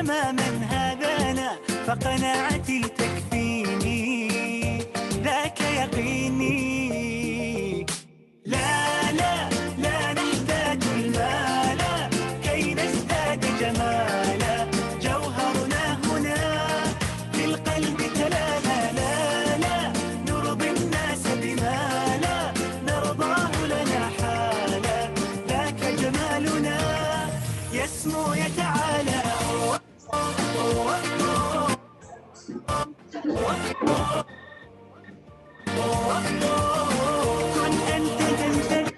تماما هذانا فقناعتي تكفيني ذاك يقيني لا لا لا نحتاج المال كي نزداد جمالا جوهرنا هنا في القلب تلالا لا لا نرضي الناس بما لا نرضاه لنا حالا ذاك جمالنا يسمو يتعالى كن أنت تنتج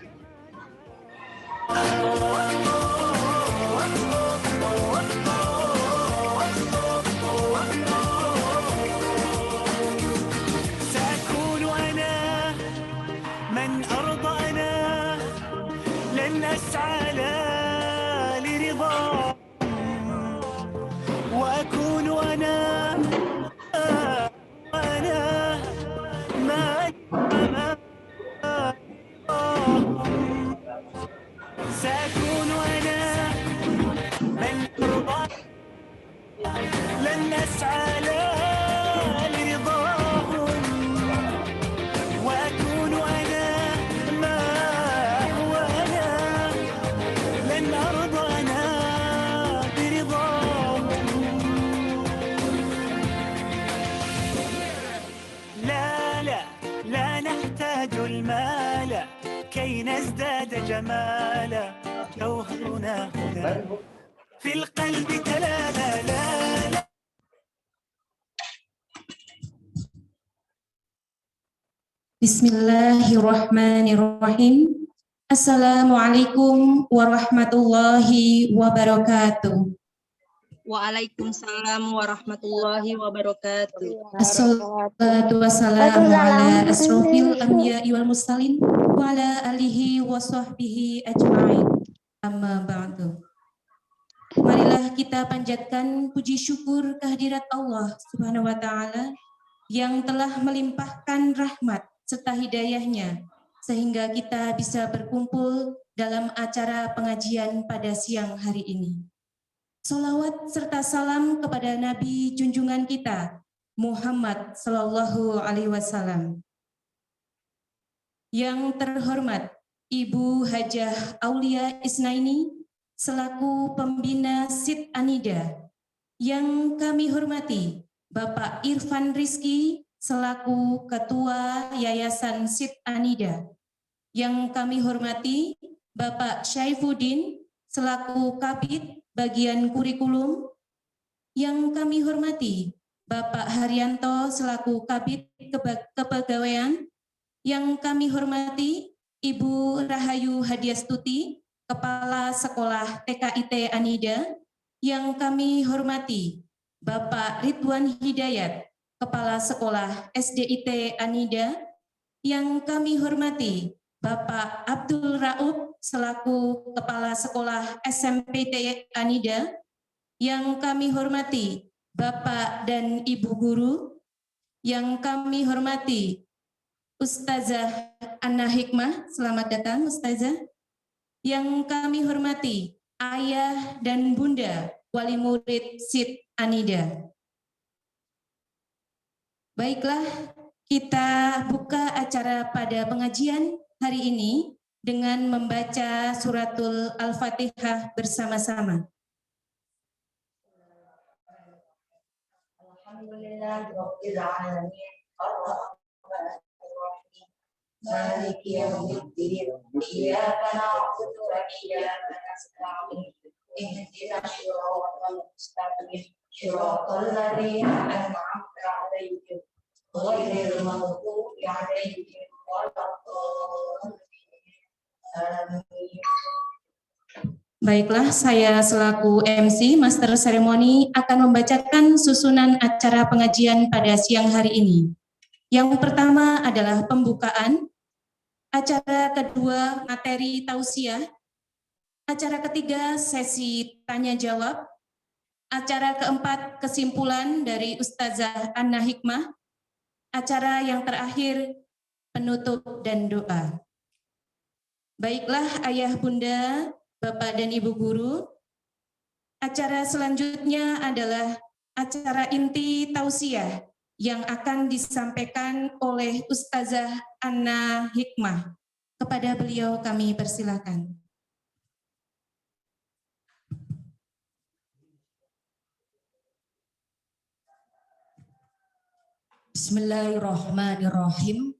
سأكون أنا من أرضى أنا لن أسعى لا لرضا وأكون أنا سأكون أنا من أرضى لن أسعى لا لرضاهم وأكون أنا ما هو أنا لن أرضى أنا برضاهم لا لا لا نحتاج المال كي نزداد جمالا جوهرنا هنا في القلب تلالا لا لا Bismillahirrahmanirrahim. Assalamualaikum warahmatullahi wabarakatuh. Waalaikumsalam warahmatullahi wabarakatuh. Assalatu wassalamu ala asrofil anbiya'i wal mursalin wa ala alihi wa sahbihi ajma'in. Amma ba'du. Marilah kita panjatkan puji syukur kehadirat Allah Subhanahu wa taala yang telah melimpahkan rahmat serta hidayahnya sehingga kita bisa berkumpul dalam acara pengajian pada siang hari ini. Salawat serta salam kepada Nabi junjungan kita, Muhammad Sallallahu Alaihi Wasallam. Yang terhormat Ibu Hajah Aulia Isnaini selaku pembina SIT Anida. Yang kami hormati Bapak Irfan Rizky selaku Ketua Yayasan SIT Anida. Yang kami hormati Bapak Syaifuddin selaku Kabid Bagian Kurikulum. Yang kami hormati Bapak Haryanto selaku Kabid Kepegawaian. Yang kami hormati Ibu Rahayu Hadiastuti, Kepala Sekolah TKIT Anida. Yang kami hormati Bapak Ridwan Hidayat, Kepala Sekolah SDIT Anida. Yang kami hormati Bapak Abdul Raub selaku Kepala Sekolah SMPT Anida. Yang kami hormati Bapak dan Ibu Guru. Yang kami hormati Ustazah Anna Hikmah, selamat datang Ustazah. Yang kami hormati Ayah dan Bunda Wali Murid SIT Anida. Baiklah, kita buka acara pada pengajian hari ini dengan membaca suratul Al-Fatihah bersama-sama. Alhamdulillahirabbil alamin. Maliki yaumiddin. Iyyaka na'budu wa iyyaka nasta'in. Ihdinas siratal mustaqim. Siratal ladzina an'amta 'alaihim ghairil maghdubi 'alaihim waladdallin. Baiklah, saya selaku MC Master Seremoni akan membacakan susunan acara pengajian pada siang hari ini. Yang pertama adalah pembukaan, acara kedua materi tausiah, acara ketiga sesi tanya jawab, acara keempat kesimpulan dari Ustazah Anna Hikmah, acara yang terakhir penutup dan doa. Baiklah ayah bunda, bapak dan ibu guru, Acara selanjutnya adalah acara inti tausiah yang akan disampaikan oleh Ustazah Anna Hikmah. Kepada beliau kami persilakan. Bismillahirrahmanirrahim.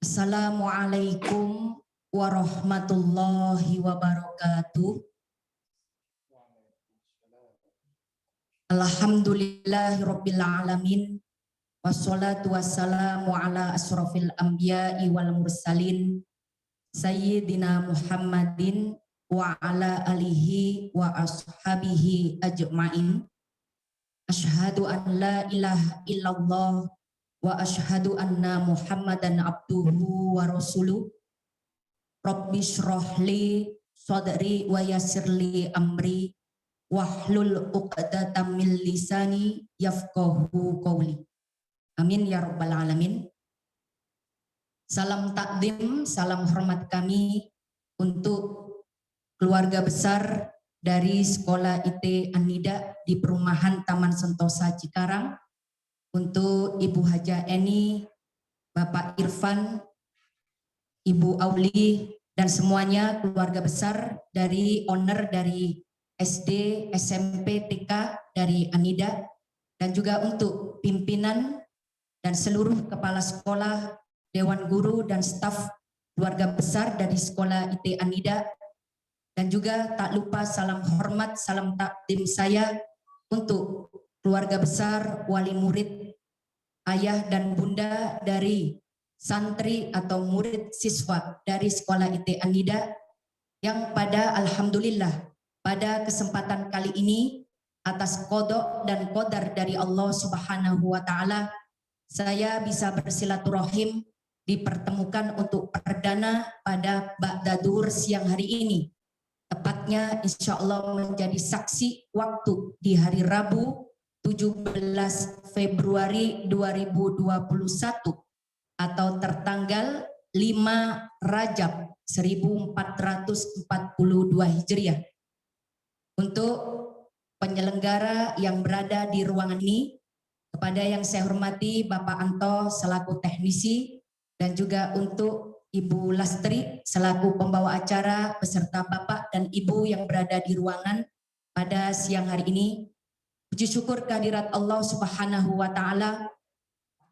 Assalamualaikum warahmatullahi wabarakatuh. Alhamdulillahirabbil alamin. Wassalatu wassalamu ala asrofil anbiya'i wal mursalin Sayyidina Muhammadin wa ala alihi wa ashabihi ajma'in. Asyhadu an la ilaha illallah wa asyhadu anna Muhammadan abduhu wa rasuluh. Rabbi shrah li sadri wa yassir li amri wahlul 'uqdatam min lisani yafqahu qawli. Amin ya rabbal alamin. Salam takdim, salam hormat kami untuk keluarga besar dari Sekolah IT An-Nida di Perumahan Taman Sentosa Cikarang, untuk Ibu Haja Eni, Bapak Irfan, Ibu Auli, dan semuanya keluarga besar dari owner dari SD, SMP, TK dari An-Nida, dan juga untuk pimpinan dan seluruh kepala sekolah, dewan guru, dan staf keluarga besar dari Sekolah IT An-Nida. Dan juga tak lupa salam hormat, salam takdim saya untuk keluarga besar, wali murid, ayah dan bunda dari santri atau murid siswa dari Sekolah IT An-Nida, yang pada alhamdulillah pada kesempatan kali ini atas qada dan qadar dari Allah Subhanahu wa taala, saya bisa bersilaturahim dipertemukan untuk perdana pada Ba'dadur siang hari ini. Tepatnya insya Allah menjadi saksi waktu di hari Rabu 17 Februari 2021 atau tertanggal 5 Rajab 1442 Hijriah. Untuk penyelenggara yang berada di ruangan ini, kepada yang saya hormati Bapak Anto selaku teknisi, dan juga untuk Ibu Lastri selaku pembawa acara beserta Bapak dan Ibu yang berada di ruangan pada siang hari ini. Puji syukur kehadirat Allah Subhanahu wa taala,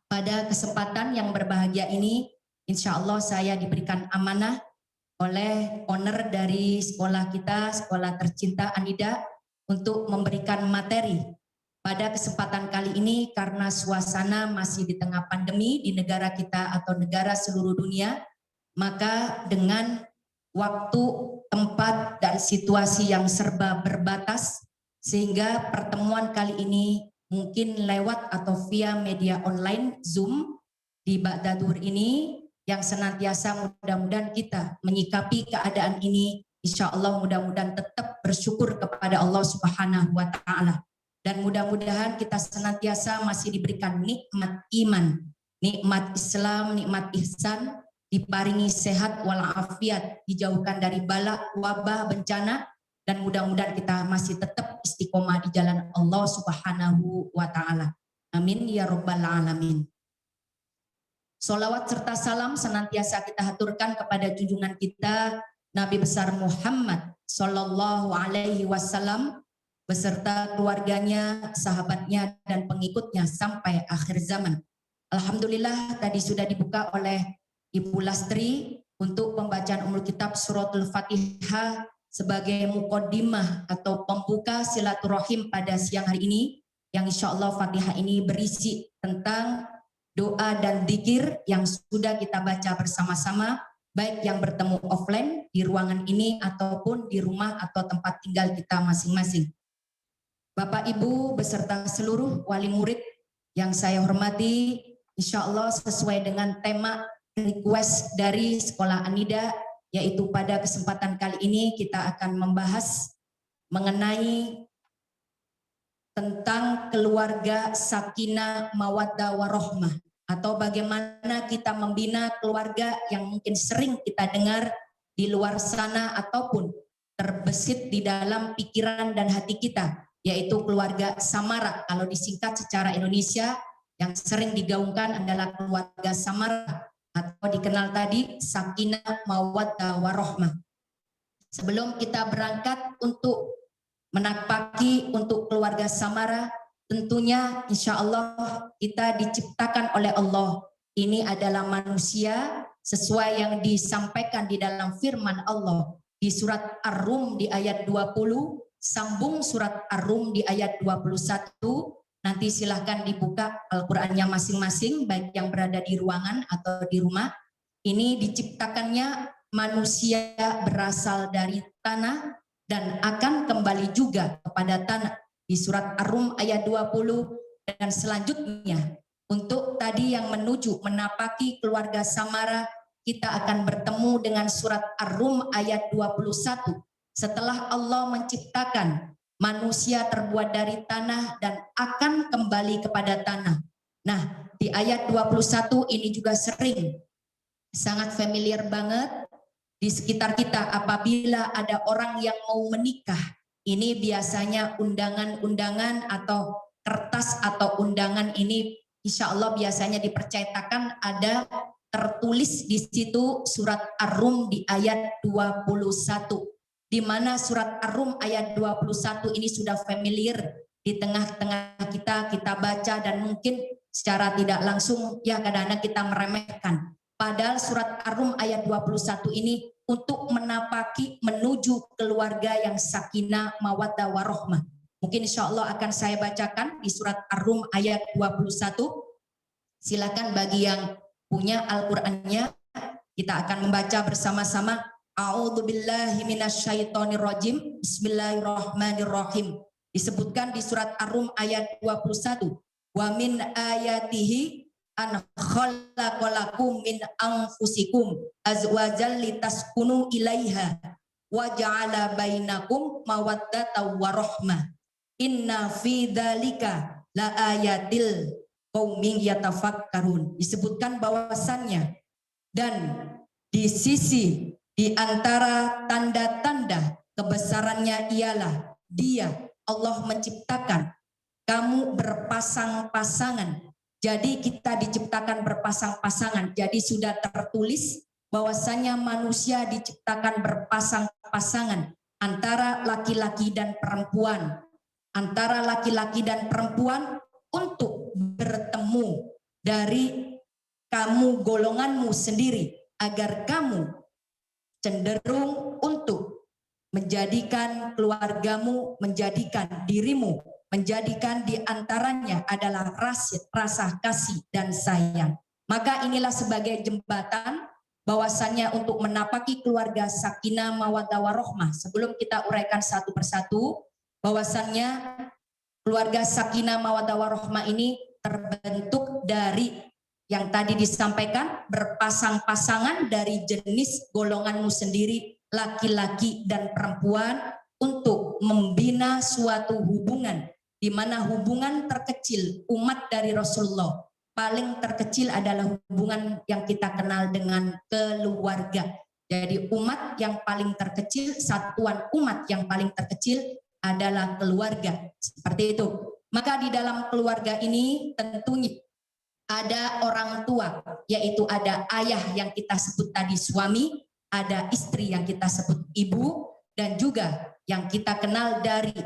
pada kesempatan yang berbahagia ini insya Allah saya diberikan amanah oleh owner dari sekolah kita, sekolah tercinta An-Nida, untuk memberikan materi. Pada kesempatan kali ini karena suasana masih di tengah pandemi di negara kita atau negara seluruh dunia, maka dengan waktu, tempat, dan situasi yang serba berbatas, sehingga pertemuan kali ini mungkin lewat atau via media online Zoom di Ba'dadur ini, yang senantiasa mudah-mudahan kita menyikapi keadaan ini, insya Allah mudah-mudahan tetap bersyukur kepada Allah Subhanahu wa taala. Dan mudah-mudahan kita senantiasa masih diberikan nikmat iman, nikmat Islam, nikmat ihsan, diparingi sehat walafiat, dijauhkan dari bala, wabah, bencana, dan mudah-mudahan kita masih tetap istiqomah di jalan Allah Subhanahu wa taala. Amin ya rabbal alamin. Sholawat serta salam senantiasa kita haturkan kepada junjungan kita Nabi besar Muhammad Sallallahu Alaihi Wasallam beserta keluarganya, sahabatnya, dan pengikutnya sampai akhir zaman. Alhamdulillah tadi sudah dibuka oleh Ibu Lastri untuk pembacaan Ummul Kitab Suratul Fatihah sebagai muqaddimah atau pembuka silaturahim pada siang hari ini, yang insya Allah Fatihah ini berisi tentang doa dan dzikir yang sudah kita baca bersama-sama, baik yang bertemu offline di ruangan ini ataupun di rumah atau tempat tinggal kita masing-masing. Bapak Ibu beserta seluruh wali murid yang saya hormati, insya Allah sesuai dengan tema request dari Sekolah An-Nida, yaitu pada kesempatan kali ini kita akan membahas mengenai tentang keluarga sakinah mawaddah warohmah, atau bagaimana kita membina keluarga yang mungkin sering kita dengar di luar sana ataupun terbesit di dalam pikiran dan hati kita, yaitu keluarga Samara. Kalau disingkat secara Indonesia, yang sering digaungkan adalah keluarga Samara, atau dikenal tadi Sakinah Mawaddah Warohmah. Sebelum kita berangkat untuk menapaki untuk keluarga Samara, tentunya insya Allah kita diciptakan oleh Allah. Ini adalah manusia sesuai yang disampaikan di dalam firman Allah di surat Ar-Rum di ayat 20, sambung surat Ar-Rum di ayat 21. Nanti silahkan dibuka Al-Qur'annya masing-masing, baik yang berada di ruangan atau di rumah. Ini diciptakannya manusia berasal dari tanah dan akan kembali juga kepada tanah. Di surat Ar-Rum ayat 20 dan selanjutnya. Untuk tadi yang menuju menapaki keluarga Samara, kita akan bertemu dengan surat Ar-Rum ayat 21. Setelah Allah menciptakan manusia terbuat dari tanah dan akan kembali kepada tanah. Nah, di ayat 21 ini juga sering, sangat familiar banget di sekitar kita apabila ada orang yang mau menikah. Ini biasanya undangan-undangan atau kertas atau undangan ini insya Allah biasanya dipercetakan ada tertulis di situ surat Ar-Rum di ayat 21. Di mana surat Ar-Rum ayat 21 ini sudah familiar di tengah-tengah kita baca dan mungkin secara tidak langsung ya kadang-kadang kita meremehkan. Padahal surat Ar-Rum ayat 21 ini untuk menapaki menuju keluarga yang sakinah mawaddah warohmah. Mungkin insya Allah akan saya bacakan di surat Ar-Rum ayat 21. Silakan bagi yang punya Al-Qur'annya, kita akan membaca bersama-sama. A'udzubillahi minasyaitonirrajim. Bismillahirrahmanirrahim. Disebutkan di surat Ar-Rum ayat 21. Wa min ayatihi an khalaqalakum min anfusikum azwajal litaskunu ilaiha wa ja'ala bainakum mawaddatan wa rahmah. Inna fi dzalika la ayatil qaumin yatafakkarun. Disebutkan bahwasannya dan di sisi di antara tanda-tanda kebesarannya ialah Dia Allah menciptakan kamu berpasang-pasangan. Jadi kita diciptakan berpasang-pasangan. Jadi sudah tertulis bahwasanya manusia diciptakan berpasang-pasangan antara laki-laki dan perempuan. Antara laki-laki dan perempuan untuk bertemu dari kamu golonganmu sendiri agar kamu cenderung untuk menjadikan keluargamu, menjadikan dirimu, menjadikan di antaranya adalah rasa kasih dan sayang. Maka inilah sebagai jembatan bahwasannya untuk menapaki keluarga sakinah mawaddah warohmah. Sebelum kita uraikan satu persatu, bahwasannya keluarga sakinah mawaddah warohmah ini terbentuk dari yang tadi disampaikan berpasang-pasangan dari jenis golonganmu sendiri, laki-laki dan perempuan, untuk membina suatu hubungan di mana hubungan terkecil umat dari Rasulullah paling terkecil adalah hubungan yang kita kenal dengan keluarga. Jadi umat yang paling terkecil, satuan umat yang paling terkecil adalah keluarga. Seperti itu. Maka di dalam keluarga ini tentunya ada orang tua, yaitu ada ayah yang kita sebut tadi suami, ada istri yang kita sebut ibu, dan juga yang kita kenal dari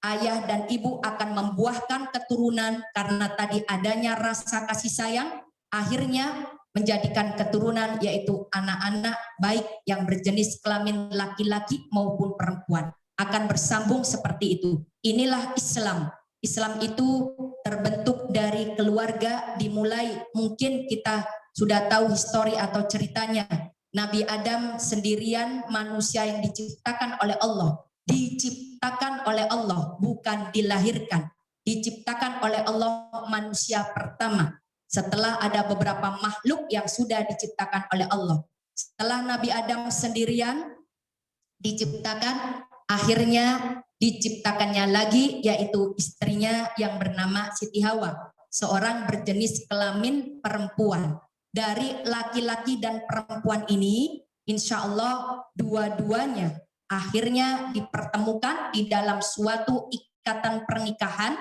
ayah dan ibu akan membuahkan keturunan karena tadi adanya rasa kasih sayang, akhirnya menjadikan keturunan yaitu anak-anak baik yang berjenis kelamin laki-laki maupun perempuan. Akan bersambung seperti itu. Inilah Islam. Islam itu terbentuk dari keluarga, dimulai mungkin kita sudah tahu histori atau ceritanya. Nabi Adam sendirian manusia yang diciptakan oleh Allah. Diciptakan oleh Allah, bukan dilahirkan. Diciptakan oleh Allah manusia pertama. Setelah ada beberapa makhluk yang sudah diciptakan oleh Allah. Setelah Nabi Adam sendirian diciptakan, akhirnya diciptakannya lagi yaitu istrinya yang bernama Siti Hawa. Seorang berjenis kelamin perempuan. Dari laki-laki dan perempuan ini, insya Allah dua-duanya akhirnya dipertemukan di dalam suatu ikatan pernikahan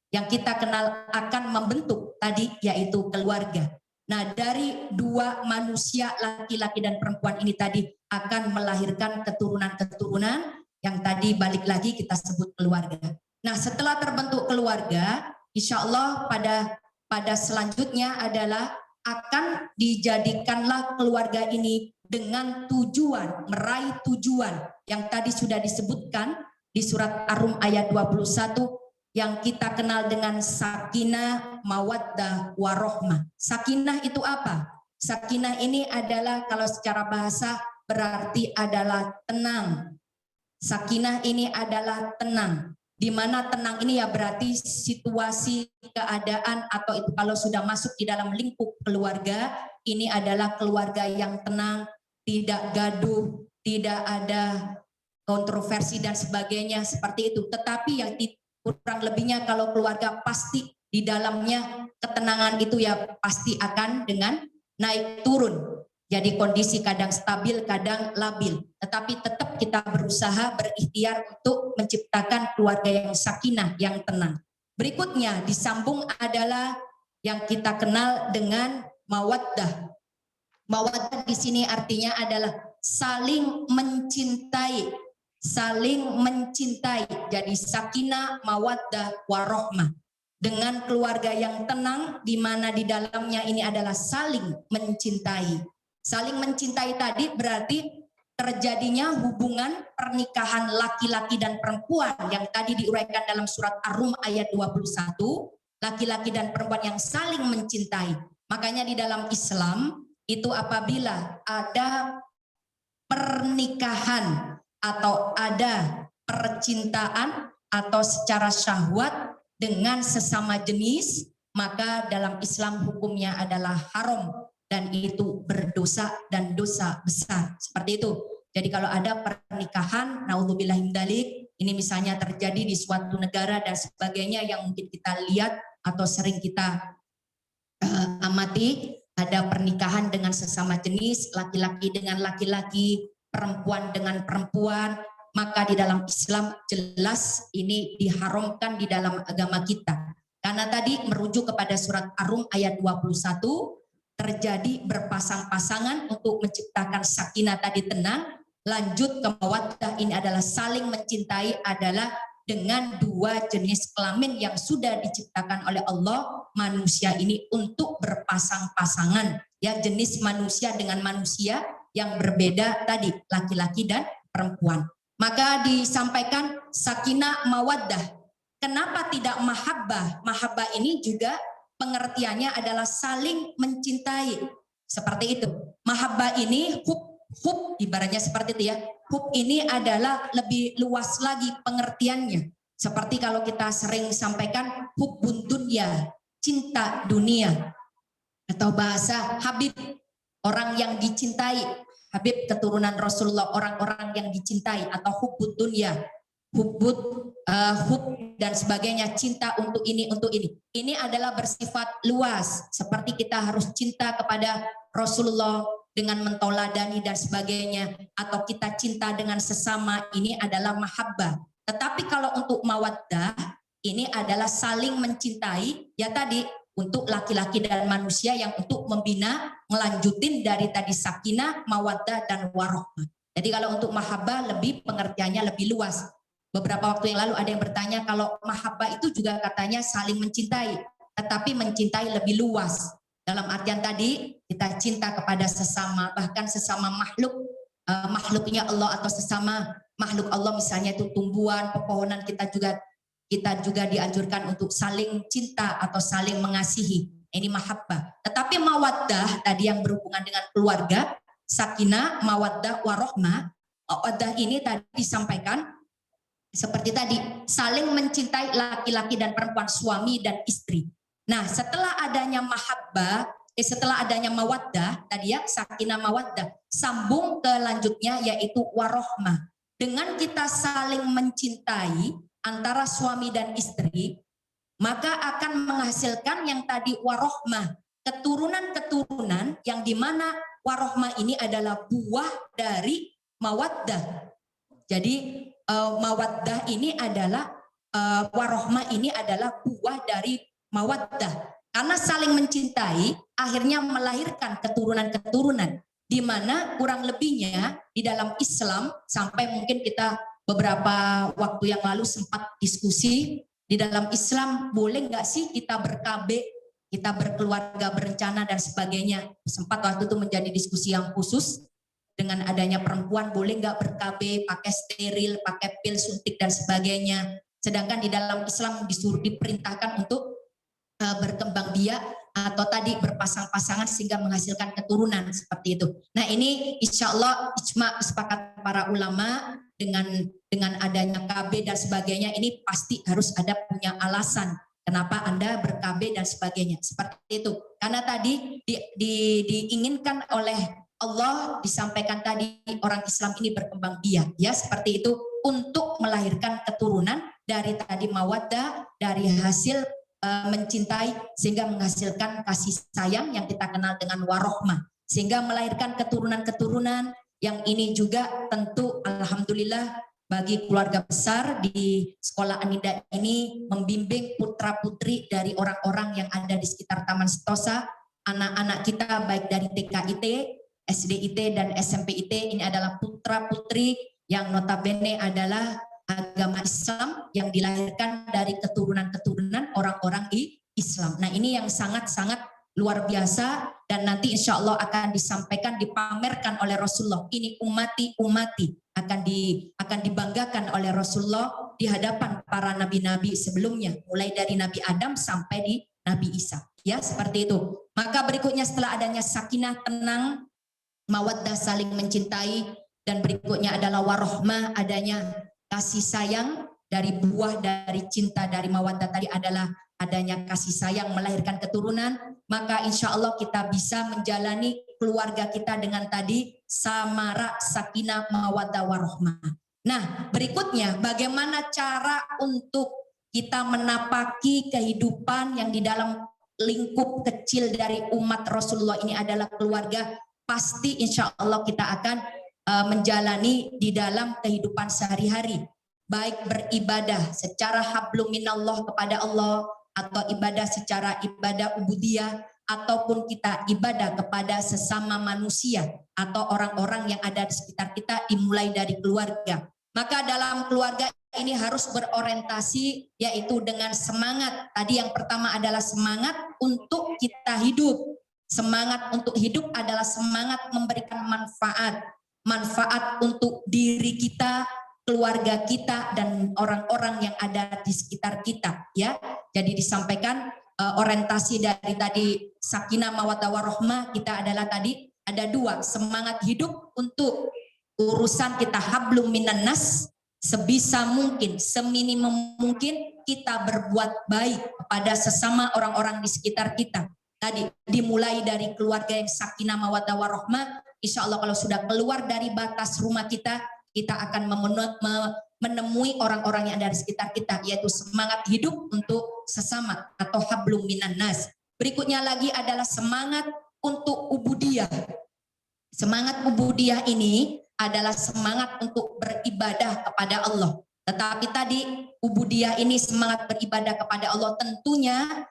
yang kita kenal akan membentuk tadi yaitu keluarga. Nah, dari dua manusia laki-laki dan perempuan ini tadi akan melahirkan keturunan-keturunan yang tadi balik lagi kita sebut keluarga. Nah, setelah terbentuk keluarga, insya Allah pada selanjutnya adalah akan dijadikanlah keluarga ini dengan tujuan, meraih tujuan yang tadi sudah disebutkan di surat Ar-Rum ayat 21 yang kita kenal dengan sakinah, mawaddah, warohmah. Sakinah itu apa? Sakinah ini adalah kalau secara bahasa berarti adalah tenang. Sakinah ini adalah tenang. Di mana tenang ini ya berarti situasi, keadaan atau itu kalau sudah masuk di dalam lingkup keluarga, ini adalah keluarga yang tenang, tidak gaduh, tidak ada kontroversi dan sebagainya seperti itu. Tetapi yang kurang lebihnya kalau keluarga pasti di dalamnya ketenangan itu ya pasti akan dengan naik turun. Jadi kondisi kadang stabil, kadang labil. Tetapi tetap kita berusaha berikhtiar untuk menciptakan keluarga yang sakinah, yang tenang. Berikutnya disambung adalah yang kita kenal dengan mawaddah. Mawaddah di sini artinya adalah saling mencintai. Saling mencintai. Jadi sakinah, mawaddah, warohmah. Dengan keluarga yang tenang di mana di dalamnya ini adalah saling mencintai. Saling mencintai tadi berarti terjadinya hubungan pernikahan laki-laki dan perempuan yang tadi diuraikan dalam surat Ar-Rum ayat 21, laki-laki dan perempuan yang saling mencintai. Makanya di dalam Islam itu apabila ada pernikahan atau ada percintaan atau secara syahwat dengan sesama jenis, maka dalam Islam hukumnya adalah haram dan itu berdosa dan dosa besar. Seperti itu. Jadi kalau ada pernikahan, naudzubillah min dzalik, ini misalnya terjadi di suatu negara dan sebagainya yang mungkin kita lihat atau sering kita amati, ada pernikahan dengan sesama jenis, laki-laki dengan laki-laki, perempuan dengan perempuan, maka di dalam Islam jelas ini diharamkan di dalam agama kita. Karena tadi merujuk kepada surat Ar-Rum ayat 21, terjadi berpasang-pasangan untuk menciptakan sakinah tadi tenang, lanjut ke mawaddah ini adalah saling mencintai adalah dengan dua jenis kelamin yang sudah diciptakan oleh Allah manusia ini untuk berpasang-pasangan, ya jenis manusia dengan manusia yang berbeda tadi laki-laki dan perempuan. Maka disampaikan sakinah mawaddah. Kenapa tidak mahabbah? Mahabbah ini juga pengertiannya adalah saling mencintai. Seperti itu. Mahabbah ini hub ibaratnya seperti itu ya. Hub ini adalah lebih luas lagi pengertiannya. Seperti kalau kita sering sampaikan hubbun dunya, cinta dunia. Atau bahasa Habib, orang yang dicintai. Habib keturunan Rasulullah, orang-orang yang dicintai atau hubbud dunya, hub dan sebagainya, cinta untuk ini, untuk ini. Ini adalah bersifat luas, seperti kita harus cinta kepada Rasulullah dengan mentoladani dan sebagainya, atau kita cinta dengan sesama, ini adalah mahabbah. Tetapi kalau untuk mawaddah, ini adalah saling mencintai, ya tadi, untuk laki-laki dan manusia yang untuk membina, melanjutin dari tadi sakinah, mawaddah, dan warohmah. Jadi kalau untuk mahabbah lebih pengertiannya lebih luas. Beberapa waktu yang lalu ada yang bertanya kalau mahabbah itu juga katanya saling mencintai, tetapi mencintai lebih luas. Dalam artian tadi kita cinta kepada sesama, bahkan sesama makhluk, makhluknya Allah atau sesama makhluk Allah misalnya itu tumbuhan, pepohonan kita juga dianjurkan untuk saling cinta atau saling mengasihi. Ini mahabbah. Tetapi mawaddah tadi yang berhubungan dengan keluarga, sakinah, mawaddah, warohmah. Mawaddah ini tadi disampaikan seperti tadi, saling mencintai laki-laki dan perempuan, suami dan istri. Nah, setelah adanya mahabbah, setelah adanya mawaddah, tadi ya, sakinah mawaddah, sambung ke lanjutnya yaitu warohmah. Dengan kita saling mencintai antara suami dan istri, maka akan menghasilkan yang tadi warohmah, keturunan-keturunan yang dimana warohmah ini adalah buah dari mawaddah. Jadi mawaddah ini adalah warohmah ini adalah buah dari mawaddah. Karena saling mencintai akhirnya melahirkan keturunan-keturunan, di mana kurang lebihnya di dalam Islam, sampai mungkin kita beberapa waktu yang lalu sempat diskusi, di dalam Islam boleh nggak sih kita ber-KB, kita berkeluarga berencana dan sebagainya. Sempat waktu itu menjadi diskusi yang khusus. Dengan adanya perempuan boleh nggak ber-KB, pakai steril, pakai pil suntik dan sebagainya. Sedangkan di dalam Islam disuruh diperintahkan untuk berkembang biak atau tadi berpasang-pasangan sehingga menghasilkan keturunan seperti itu. Nah ini insya Allah ijma sepakat para ulama dengan adanya KB dan sebagainya, ini pasti harus ada punya alasan kenapa Anda ber-KB dan sebagainya seperti itu. Karena tadi diinginkan oleh Allah, disampaikan tadi orang Islam ini berkembang biak ya seperti itu, untuk melahirkan keturunan dari tadi mawaddah, dari hasil mencintai sehingga menghasilkan kasih sayang yang kita kenal dengan warohmah, sehingga melahirkan keturunan-keturunan yang ini juga tentu alhamdulillah bagi keluarga besar di sekolah An-Nida ini membimbing putra-putri dari orang-orang yang ada di sekitar Taman Sentosa. Anak-anak kita baik dari TKIT, SDIT dan SMPIT ini adalah putra-putri yang notabene adalah agama Islam yang dilahirkan dari keturunan-keturunan orang-orang Islam. Nah ini yang sangat-sangat luar biasa dan nanti insya Allah akan disampaikan, dipamerkan oleh Rasulullah. Ini umati akan dibanggakan oleh Rasulullah di hadapan para nabi-nabi sebelumnya, mulai dari Nabi Adam sampai di Nabi Isa. Ya seperti itu. Maka berikutnya setelah adanya sakinah, tenang, mawaddah, saling mencintai, dan berikutnya adalah warohmah, adanya kasih sayang, dari buah dari cinta dari mawaddah tadi adalah adanya kasih sayang melahirkan keturunan, maka insya Allah kita bisa menjalani keluarga kita dengan tadi samara, sakinah, mawaddah, warohmah. Nah berikutnya bagaimana cara untuk kita menapaki kehidupan yang di dalam lingkup kecil dari umat Rasulullah ini adalah keluarga. Pasti insya Allah kita akan menjalani di dalam kehidupan sehari-hari, baik beribadah secara hablum minallah kepada Allah, atau ibadah secara ibadah ubudiyah, ataupun kita ibadah kepada sesama manusia atau orang-orang yang ada di sekitar kita, dimulai dari keluarga. Maka dalam keluarga ini harus berorientasi yaitu dengan semangat. Tadi yang pertama adalah semangat untuk kita hidup. Semangat untuk hidup adalah semangat memberikan manfaat. Manfaat untuk diri kita, keluarga kita, dan orang-orang yang ada di sekitar kita. Ya, jadi disampaikan orientasi dari tadi sakinah, mawaddah, warohmah kita adalah tadi ada dua, semangat hidup untuk urusan kita hablum minan nas, sebisa mungkin, seminimum mungkin kita berbuat baik kepada sesama orang-orang di sekitar kita. Tadi dimulai dari keluarga yang sakinah, mawaddah, warohmah. Insya Allah kalau sudah keluar dari batas rumah kita, kita akan menemui orang-orang yang ada di sekitar kita, yaitu semangat hidup untuk sesama atau hablum minan nas. Berikutnya lagi adalah semangat untuk ubudiyah. Semangat ubudiyah ini adalah semangat untuk beribadah kepada Allah. Tetapi tadi ubudiyah ini semangat beribadah kepada Allah tentunya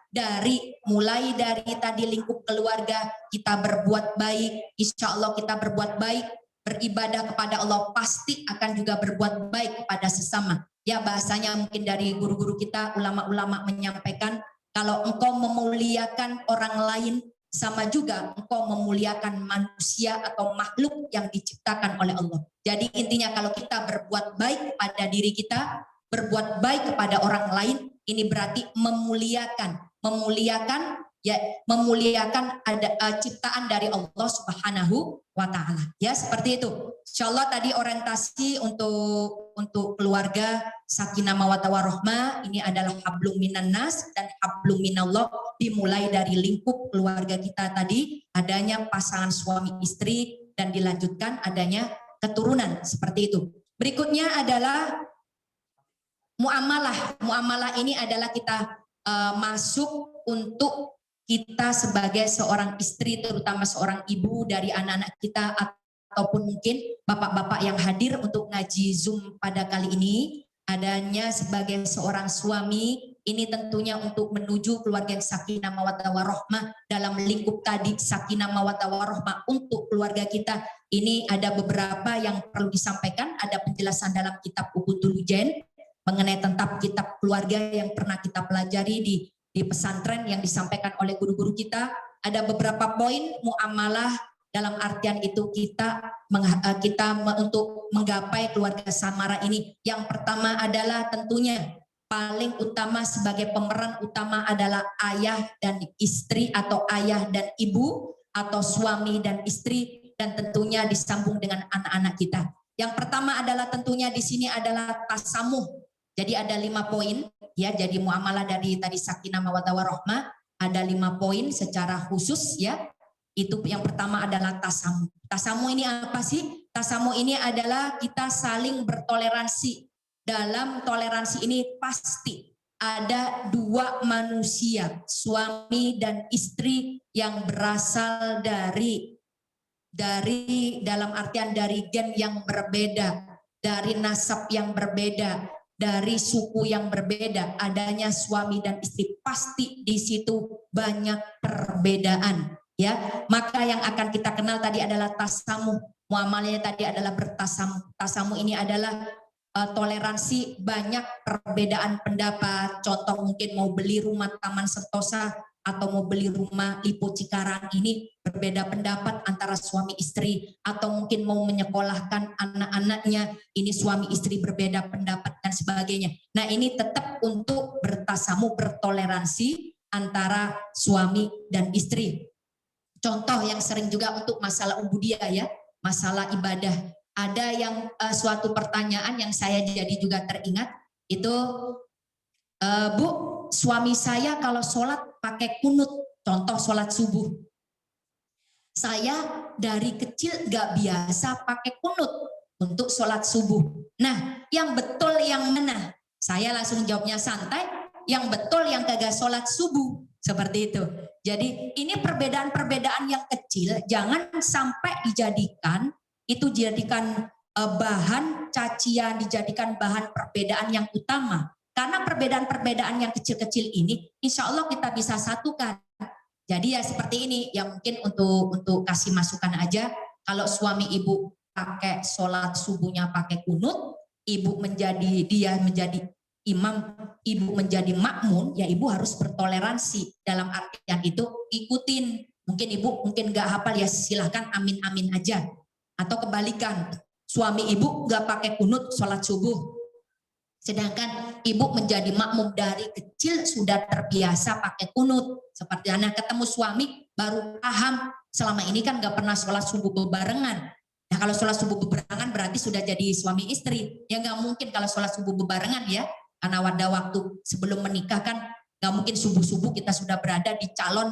mulai dari tadi lingkup keluarga kita berbuat baik, insya Allah kita berbuat baik, beribadah kepada Allah pasti akan juga berbuat baik kepada sesama. Ya bahasanya mungkin dari guru-guru kita, ulama-ulama menyampaikan kalau engkau memuliakan orang lain sama juga engkau memuliakan manusia atau makhluk yang diciptakan oleh Allah. Jadi intinya kalau kita berbuat baik pada diri kita, berbuat baik kepada orang lain, ini berarti memuliakan ada ciptaan dari Allah Subhanahu wa Ta'ala. Ya seperti itu. Insyaallah tadi orientasi untuk keluarga sakinah, mawaddah, warohmah ini adalah hablum minan nas dan hablum minallah, dimulai dari lingkup keluarga kita tadi adanya pasangan suami istri dan dilanjutkan adanya keturunan seperti itu. Berikutnya adalah muamalah. Muamalah ini adalah kita masuk untuk kita sebagai seorang istri, terutama seorang ibu dari anak-anak kita ataupun mungkin bapak-bapak yang hadir untuk ngaji Zoom pada kali ini, adanya sebagai seorang suami, ini tentunya untuk menuju keluarga yang sakinah mawaddah warahmah. Dalam lingkup tadi sakinah mawaddah warahmah untuk keluarga kita, ini ada beberapa yang perlu disampaikan. Ada penjelasan dalam kitab Ubudul Ujen mengenai tentang kitab keluarga yang pernah kita pelajari di pesantren yang disampaikan oleh guru-guru kita. Ada beberapa poin muamalah, dalam artian itu kita untuk menggapai keluarga samara ini. Yang pertama adalah tentunya paling utama sebagai pemeran utama adalah ayah dan istri, atau ayah dan ibu, atau suami dan istri, dan tentunya disambung dengan anak-anak kita. Yang pertama adalah tentunya di sini adalah tasamuh. Jadi ada 5 poin ya. Jadi muamalah dari tadi sakinah mawaddah warahmah ada 5 poin secara khusus ya. Itu yang pertama adalah tasamuh. Tasamuh ini apa sih? Tasamuh ini adalah kita saling bertoleransi. Dalam toleransi ini pasti ada 2 manusia, suami dan istri, yang berasal dari dalam artian dari gen yang berbeda, dari nasab yang berbeda, dari suku yang berbeda. Adanya suami dan istri, pasti di situ banyak perbedaan ya. Maka yang akan kita kenal tadi adalah tasamuh. Muamalahnya tadi adalah bertasamuh. Tasamuh ini adalah toleransi banyak perbedaan pendapat. Contoh mungkin mau beli rumah Taman Sentosa atau mau beli rumah Lipo Cikarang, ini berbeda pendapat antara suami istri. Atau mungkin mau menyekolahkan anak-anaknya, ini suami istri berbeda pendapat dan sebagainya. Nah ini tetap untuk bertasamuh, bertoleransi antara suami dan istri. Contoh yang sering juga untuk masalah ubudiyah ya, masalah ibadah. Ada yang suatu pertanyaan yang saya jadi juga teringat itu, Bu, suami saya kalau sholat pakai kunut, contoh sholat subuh. Saya dari kecil gak biasa pakai kunut untuk sholat subuh. Nah, yang betul yang mana? Saya langsung jawabnya santai, yang betul yang kagak sholat subuh. Seperti itu. Jadi ini perbedaan-perbedaan yang kecil, jangan sampai dijadikan bahan cacian, dijadikan bahan perbedaan yang utama. Karena perbedaan-perbedaan yang kecil-kecil ini, insya Allah kita bisa satukan. Jadi ya seperti ini, yang mungkin untuk kasih masukan aja. Kalau suami ibu pakai sholat subuhnya pakai kunut, ibu dia menjadi imam, ibu menjadi makmum, ya ibu harus bertoleransi. Dalam artian itu ikutin. Mungkin ibu gak hafal, ya silahkan amin-amin aja. Atau kebalikan, suami ibu gak pakai kunut sholat subuh, sedangkan ibu menjadi makmum dari kecil sudah terbiasa pakai kunut. Seperti anak ketemu suami baru paham, selama ini kan gak pernah sholat subuh bebarengan. Nah kalau sholat subuh bebarengan berarti sudah jadi suami istri. Ya gak mungkin kalau sholat subuh bebarengan ya, karena pada waktu sebelum menikah kan gak mungkin subuh-subuh kita sudah berada di calon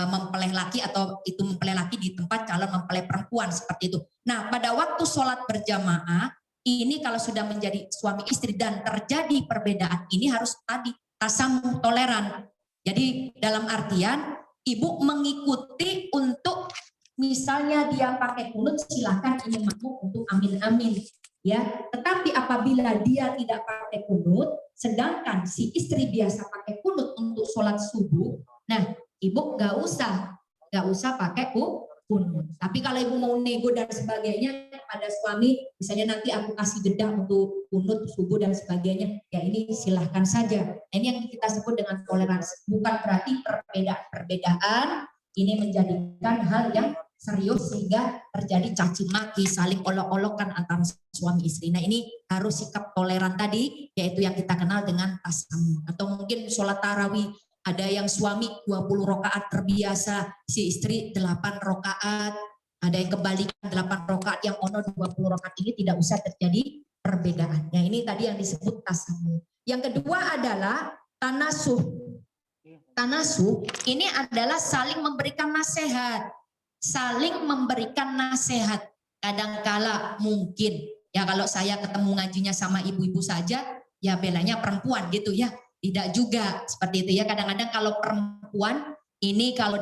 mempelai laki, atau itu mempelai laki di tempat calon mempelai perempuan, seperti itu. Nah pada waktu sholat berjamaah ini, kalau sudah menjadi suami istri dan terjadi perbedaan ini, harus tadi tasamuh, toleran. Jadi dalam artian ibu mengikuti untuk, misalnya dia pakai kunut, silahkan ini makmum untuk amin-amin ya. Tetapi apabila dia tidak pakai kunut, sedangkan si istri biasa pakai kunut untuk sholat subuh, nah ibu gak usah pakai kunut. Tapi kalau ibu mau nego dan sebagainya pada suami, misalnya nanti aku kasih jeda untuk kunut subuh dan sebagainya, ya ini silahkan saja. Ini yang kita sebut dengan toleransi. Bukan berarti perbedaan ini menjadikan hal yang serius sehingga terjadi caci maki, saling olok-olokan antara suami istri. Nah ini harus sikap toleran tadi, yaitu yang kita kenal dengan tasamuh. Atau mungkin sholat tarawih, ada yang suami 20 rakaat terbiasa, si istri 8 rakaat, ada yang kebalikan 8 rakaat, yang ono 20 rakaat, ini tidak usah terjadi perbedaan. Nah ini tadi yang disebut tasamuh. Yang kedua adalah tanasuh. Tanasuh ini adalah saling memberikan nasihat. Saling memberikan nasihat. Kadangkala mungkin, ya kalau saya ketemu ngajinya sama ibu-ibu saja, ya belanya perempuan gitu ya. Tidak juga seperti itu ya. Kadang-kadang kalau perempuan Ini kalau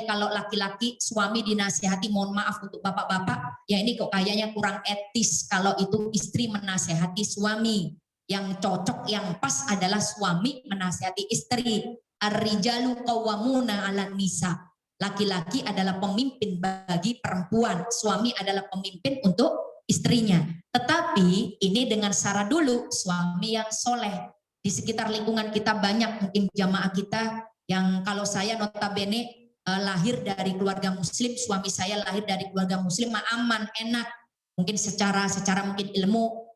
kalau laki-laki suami dinasehati, mohon maaf untuk bapak-bapak, ya ini kok kayaknya kurang etis kalau itu istri menasehati suami. Yang cocok, yang pas adalah suami menasehati istri. Ar-rijalu qawwamuna 'alan nisa. Laki-laki adalah pemimpin bagi perempuan, suami adalah pemimpin untuk istrinya. Tetapi ini dengan syarat dulu, suami yang soleh. Di sekitar lingkungan kita banyak mungkin jamaah kita yang kalau saya notabene lahir dari keluarga muslim, suami saya lahir dari keluarga muslim, aman, enak. Mungkin secara mungkin ilmu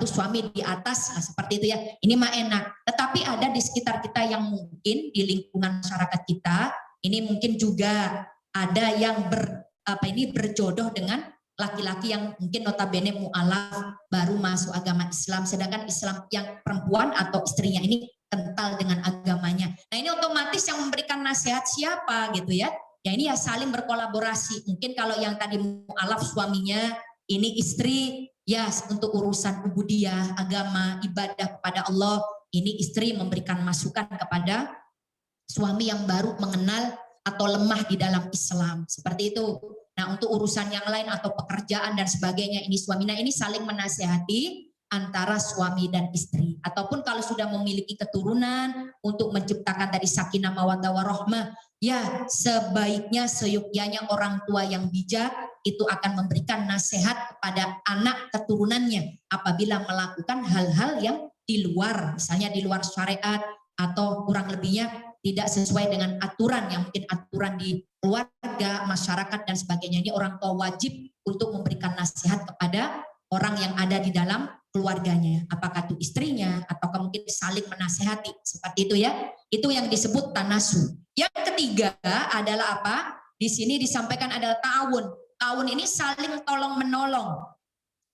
suami di atas, nah, seperti itu ya. Ini mah enak. Tetapi ada di sekitar kita yang mungkin di lingkungan masyarakat kita, ini mungkin juga ada yang berjodoh dengan laki-laki yang mungkin notabene mu'alaf, baru masuk agama Islam, sedangkan Islam yang perempuan atau istrinya ini kental dengan agamanya. Nah ini otomatis yang memberikan nasihat siapa gitu ya? Ya ini ya saling berkolaborasi. Mungkin kalau yang tadi mu'alaf suaminya, ini istri ya untuk urusan ubudiyah, agama, ibadah kepada Allah, ini istri memberikan masukan kepada suami yang baru mengenal atau lemah di dalam Islam. Seperti itu. Nah untuk urusan yang lain atau pekerjaan dan sebagainya, ini suami, nah ini saling menasehati antara suami dan istri. Ataupun kalau sudah memiliki keturunan untuk menciptakan tadi sakinah mawaddah warahmah, ya sebaiknya seyukyanya orang tua yang bijak itu akan memberikan nasihat kepada anak keturunannya apabila melakukan hal-hal yang di luar, misalnya di luar syariat atau kurang lebihnya tidak sesuai dengan aturan yang mungkin aturan di keluarga, masyarakat dan sebagainya. Ini orang tua wajib untuk memberikan nasihat kepada orang yang ada di dalam keluarganya, apakah itu istrinya atau mungkin saling menasehati, seperti itu ya. Itu yang disebut tanasu. Yang ketiga adalah apa? Di sini disampaikan adalah ta'awun. Ta'awun ini saling tolong menolong.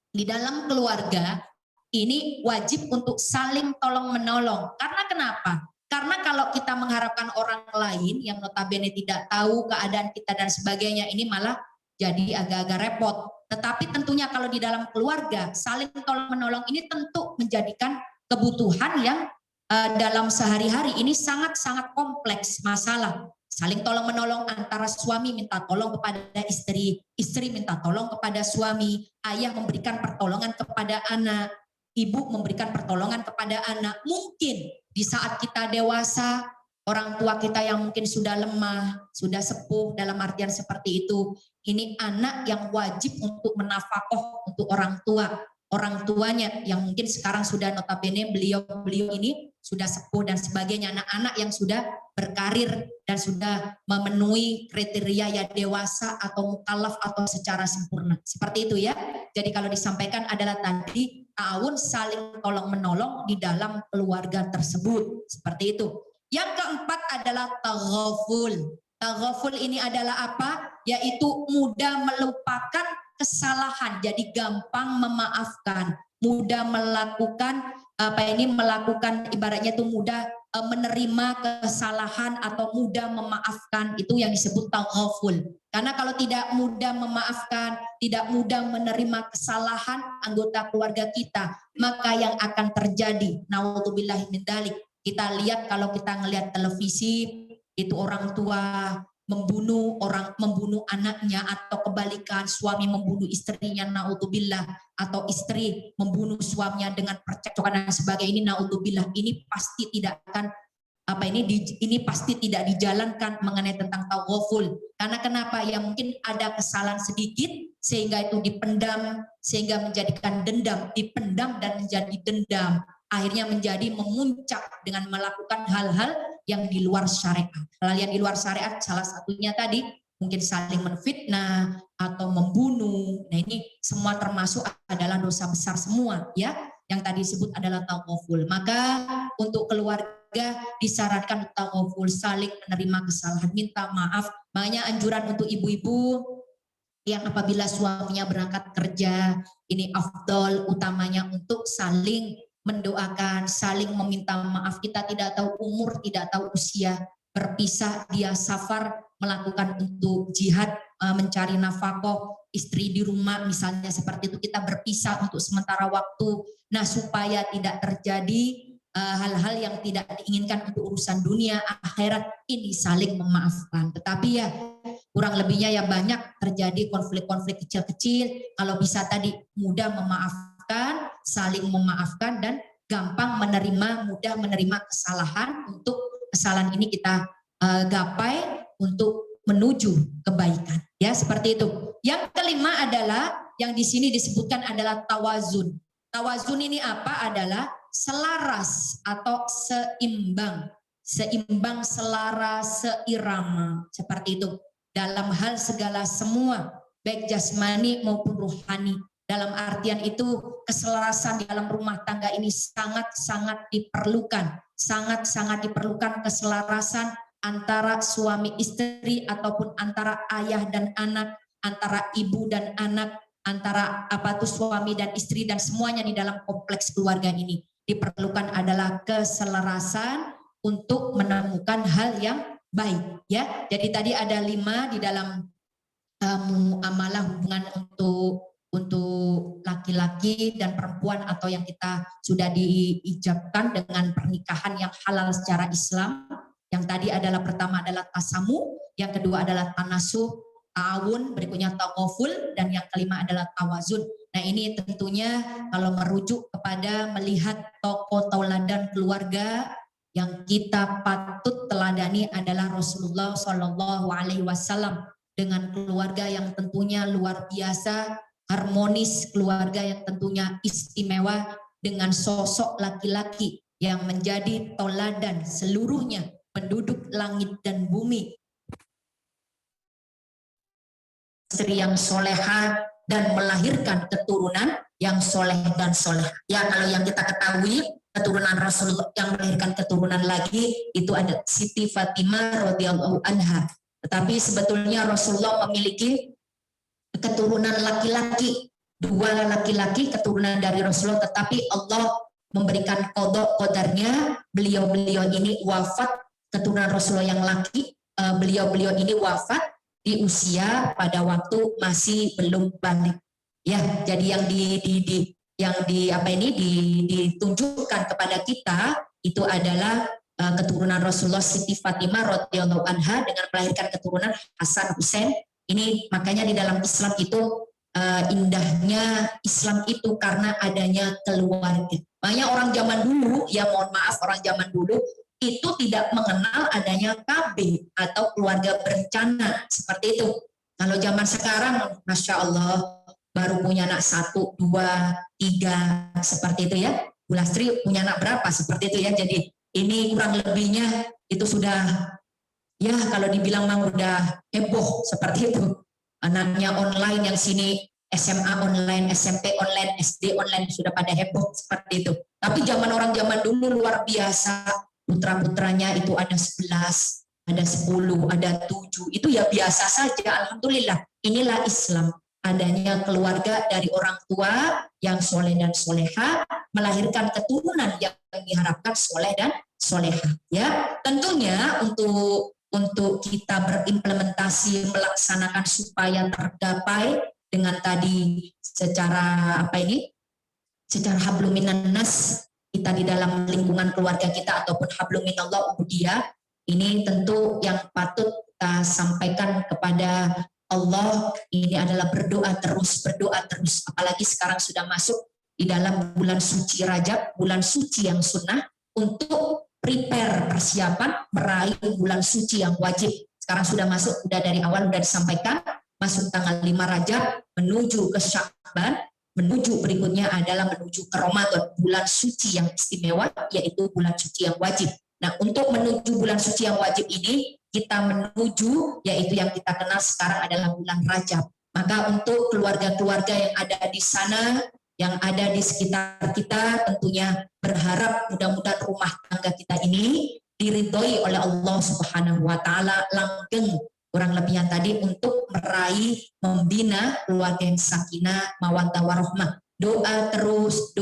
Di dalam keluarga ini wajib untuk saling tolong menolong. Karena kenapa? Karena kalau kita mengharapkan orang lain yang notabene tidak tahu keadaan kita dan sebagainya, ini malah jadi agak-agak repot. Tetapi tentunya kalau di dalam keluarga saling tolong menolong ini tentu menjadikan kebutuhan yang dalam sehari-hari ini sangat-sangat kompleks masalah. Saling tolong menolong antara suami minta tolong kepada istri, istri minta tolong kepada suami, ayah memberikan pertolongan kepada anak, ibu memberikan pertolongan kepada anak. Mungkin di saat kita dewasa, orang tua kita yang mungkin sudah lemah, sudah sepuh dalam artian seperti itu, ini anak yang wajib untuk menafkaah untuk orang tuanya yang mungkin sekarang sudah notabene beliau ini sudah sepuh dan sebagainya, anak-anak yang sudah berkarir dan sudah memenuhi kriteria ya dewasa atau mukallaf atau secara sempurna. Seperti itu ya. Jadi kalau disampaikan adalah tadi ta'awun saling tolong menolong di dalam keluarga tersebut. Seperti itu. Yang keempat adalah taghaful. Taghaful ini adalah apa? Yaitu mudah melupakan kesalahan, jadi gampang memaafkan, mudah melakukan melakukan ibaratnya itu mudah menerima kesalahan atau mudah memaafkan, itu yang disebut taghaful. Karena kalau tidak mudah memaafkan, tidak mudah menerima kesalahan anggota keluarga kita, maka yang akan terjadi, naudzubillahi min dzalik, kita lihat kalau kita ngelihat televisi, itu orang tua membunuh anaknya atau kebalikan suami membunuh istrinya, naudzubillah, atau istri membunuh suaminya dengan percekcokan dan sebagainya, ini naudzubillah, ini pasti tidak akan ini pasti tidak dijalankan mengenai tentang taghaful. Karena kenapa? Ya mungkin ada kesalahan sedikit sehingga itu dipendam, sehingga menjadikan dendam, dipendam dan menjadi dendam, akhirnya menjadi memuncak dengan melakukan hal-hal yang di luar syariat. Hal yang di luar syariat salah satunya tadi mungkin saling menfitnah atau membunuh. Nah ini semua termasuk adalah dosa besar semua ya. Yang tadi disebut adalah taghaful. Maka untuk keluarga disarankan taghaful, saling menerima kesalahan, minta maaf. Makanya anjuran untuk ibu-ibu yang apabila suaminya berangkat kerja, ini afdol utamanya untuk saling mendoakan, saling meminta maaf. Kita tidak tahu umur, tidak tahu usia, berpisah, dia safar melakukan untuk jihad, mencari nafkah, istri di rumah misalnya seperti itu, kita berpisah untuk sementara waktu. Nah supaya tidak terjadi hal-hal yang tidak diinginkan untuk urusan dunia akhirat ini saling memaafkan. Tetapi ya kurang lebihnya ya banyak terjadi konflik-konflik kecil-kecil. Kalau bisa tadi mudah memaafkan, saling memaafkan, dan gampang menerima, mudah menerima kesalahan. Untuk kesalahan ini kita gapai untuk menuju kebaikan. Ya, seperti itu. Yang kelima adalah yang di sini disebutkan adalah tawazun. Tawazun ini apa? Adalah selaras atau seimbang. Seimbang, selaras, seirama. Seperti itu. Dalam hal segala semua, baik jasmani maupun rohani. Dalam artian itu keselarasan dalam rumah tangga ini sangat-sangat diperlukan. Sangat-sangat diperlukan keselarasan antara suami istri ataupun antara ayah dan anak, antara ibu dan anak, antara suami dan istri, dan semuanya di dalam kompleks keluarga ini diperlukan adalah keselarasan untuk menemukan hal yang baik, ya. Jadi tadi ada 5 di dalam muamalah hubungan untuk laki-laki dan perempuan atau yang kita sudah diijabkan dengan pernikahan yang halal secara Islam. Yang tadi adalah pertama adalah tasamu, yang kedua adalah tanasuh, ta'awun, berikutnya taqaful, dan yang kelima adalah tawazun. Nah, ini tentunya kalau merujuk kepada melihat tokoh tauladan keluarga yang kita patut teladani adalah Rasulullah Shallallahu Alaihi Wasallam, dengan keluarga yang tentunya luar biasa, harmonis, keluarga yang tentunya istimewa, dengan sosok laki-laki yang menjadi tauladan seluruhnya penduduk langit dan bumi, istri yang soleha dan melahirkan keturunan yang soleh dan soleh. Ya, kalau yang kita ketahui keturunan Rasulullah yang melahirkan keturunan lagi itu ada Siti Fatimah radhiyallahu anha. Tetapi sebetulnya Rasulullah memiliki keturunan laki-laki, 2 laki-laki keturunan dari Rasulullah, tetapi Allah memberikan qadarnya, beliau-beliau ini wafat, keturunan Rasulullah yang laki, beliau-beliau ini wafat di usia pada waktu masih belum balik. Ya, jadi yang ditunjukkan kepada kita itu adalah keturunan Rasulullah Siti Fatimah radhiyallahu anha dengan melahirkan keturunan Hasan Husain. Ini makanya di dalam Islam itu indahnya Islam itu karena adanya keluarga. Makanya orang zaman dulu, ya mohon maaf, orang zaman dulu itu tidak mengenal adanya KB atau keluarga berencana seperti itu. Kalau zaman sekarang, Masya Allah, baru punya anak 1, 2, 3 seperti itu ya. Bu Lastri punya anak berapa seperti itu ya. Jadi ini kurang lebihnya itu sudah, ya kalau dibilang mah udah heboh seperti itu. Anaknya online, yang sini SMA online, SMP online, SD online, sudah pada heboh seperti itu. Tapi orang zaman dulu luar biasa. Putra-putranya itu ada 11, ada 10, ada 7. Itu ya biasa saja, alhamdulillah. Inilah Islam. Adanya keluarga dari orang tua yang soleh dan soleha, melahirkan keturunan yang diharapkan soleh dan soleha. Ya, tentunya untuk kita berimplementasi, melaksanakan supaya tergapai dengan tadi secara secara hablum minan nas, kita di dalam lingkungan keluarga kita ataupun hablum minallah ubudiyah, ini tentu yang patut kita sampaikan kepada Allah, ini adalah berdoa terus, apalagi sekarang sudah masuk di dalam bulan suci Rajab, bulan suci yang sunnah, untuk prepare, persiapan meraih bulan suci yang wajib. Sekarang sudah masuk, sudah dari awal sudah disampaikan, masuk tanggal 5 Rajab menuju ke Sya'ban, menuju berikutnya adalah menuju ke Ramadan, bulan suci yang istimewa, yaitu bulan suci yang wajib. Nah, untuk menuju bulan suci yang wajib ini, kita menuju, yaitu yang kita kenal sekarang adalah bulan Rajab. Maka untuk keluarga-keluarga yang ada di sana, yang ada di sekitar kita, tentunya berharap mudah-mudahan rumah tangga kita ini diridhoi oleh Allah Subhanahu wa Ta'ala, langgeng kurang lebihnya tadi untuk meraih, membina keluarga yang sakinah, mawaddah warahmah. Doa terus,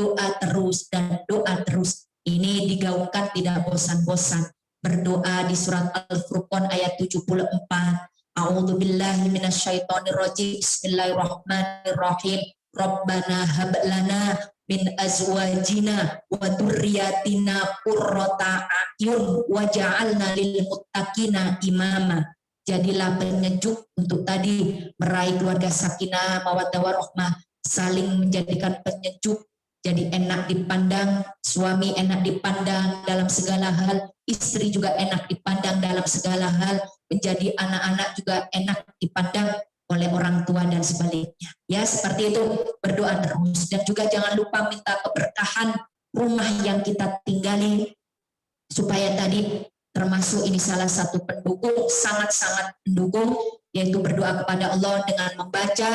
dan doa terus. Ini digaungkan tidak bosan-bosan. Berdoa di surat Al-Furqan ayat 74. A'udzubillahi minasyaitonirrajim. Bismillahirrahmanirrahim. Rabbana hab lana min azwajina wa dzurriyyatina qurrata a'yun waja'alna lil muttaqina imama. Jadilah penyejuk untuk tadi meraih keluarga sakinah mawaddah warahmah, saling menjadikan penyejuk, jadi enak dipandang, suami enak dipandang dalam segala hal, istri juga enak dipandang dalam segala hal, menjadi anak-anak juga enak dipandang oleh orang tua dan sebaliknya. Ya, seperti itu, berdoa terus. Dan juga jangan lupa minta keberkahan rumah yang kita tinggali, supaya tadi termasuk ini salah satu pendukung, sangat-sangat pendukung, yaitu berdoa kepada Allah dengan membaca,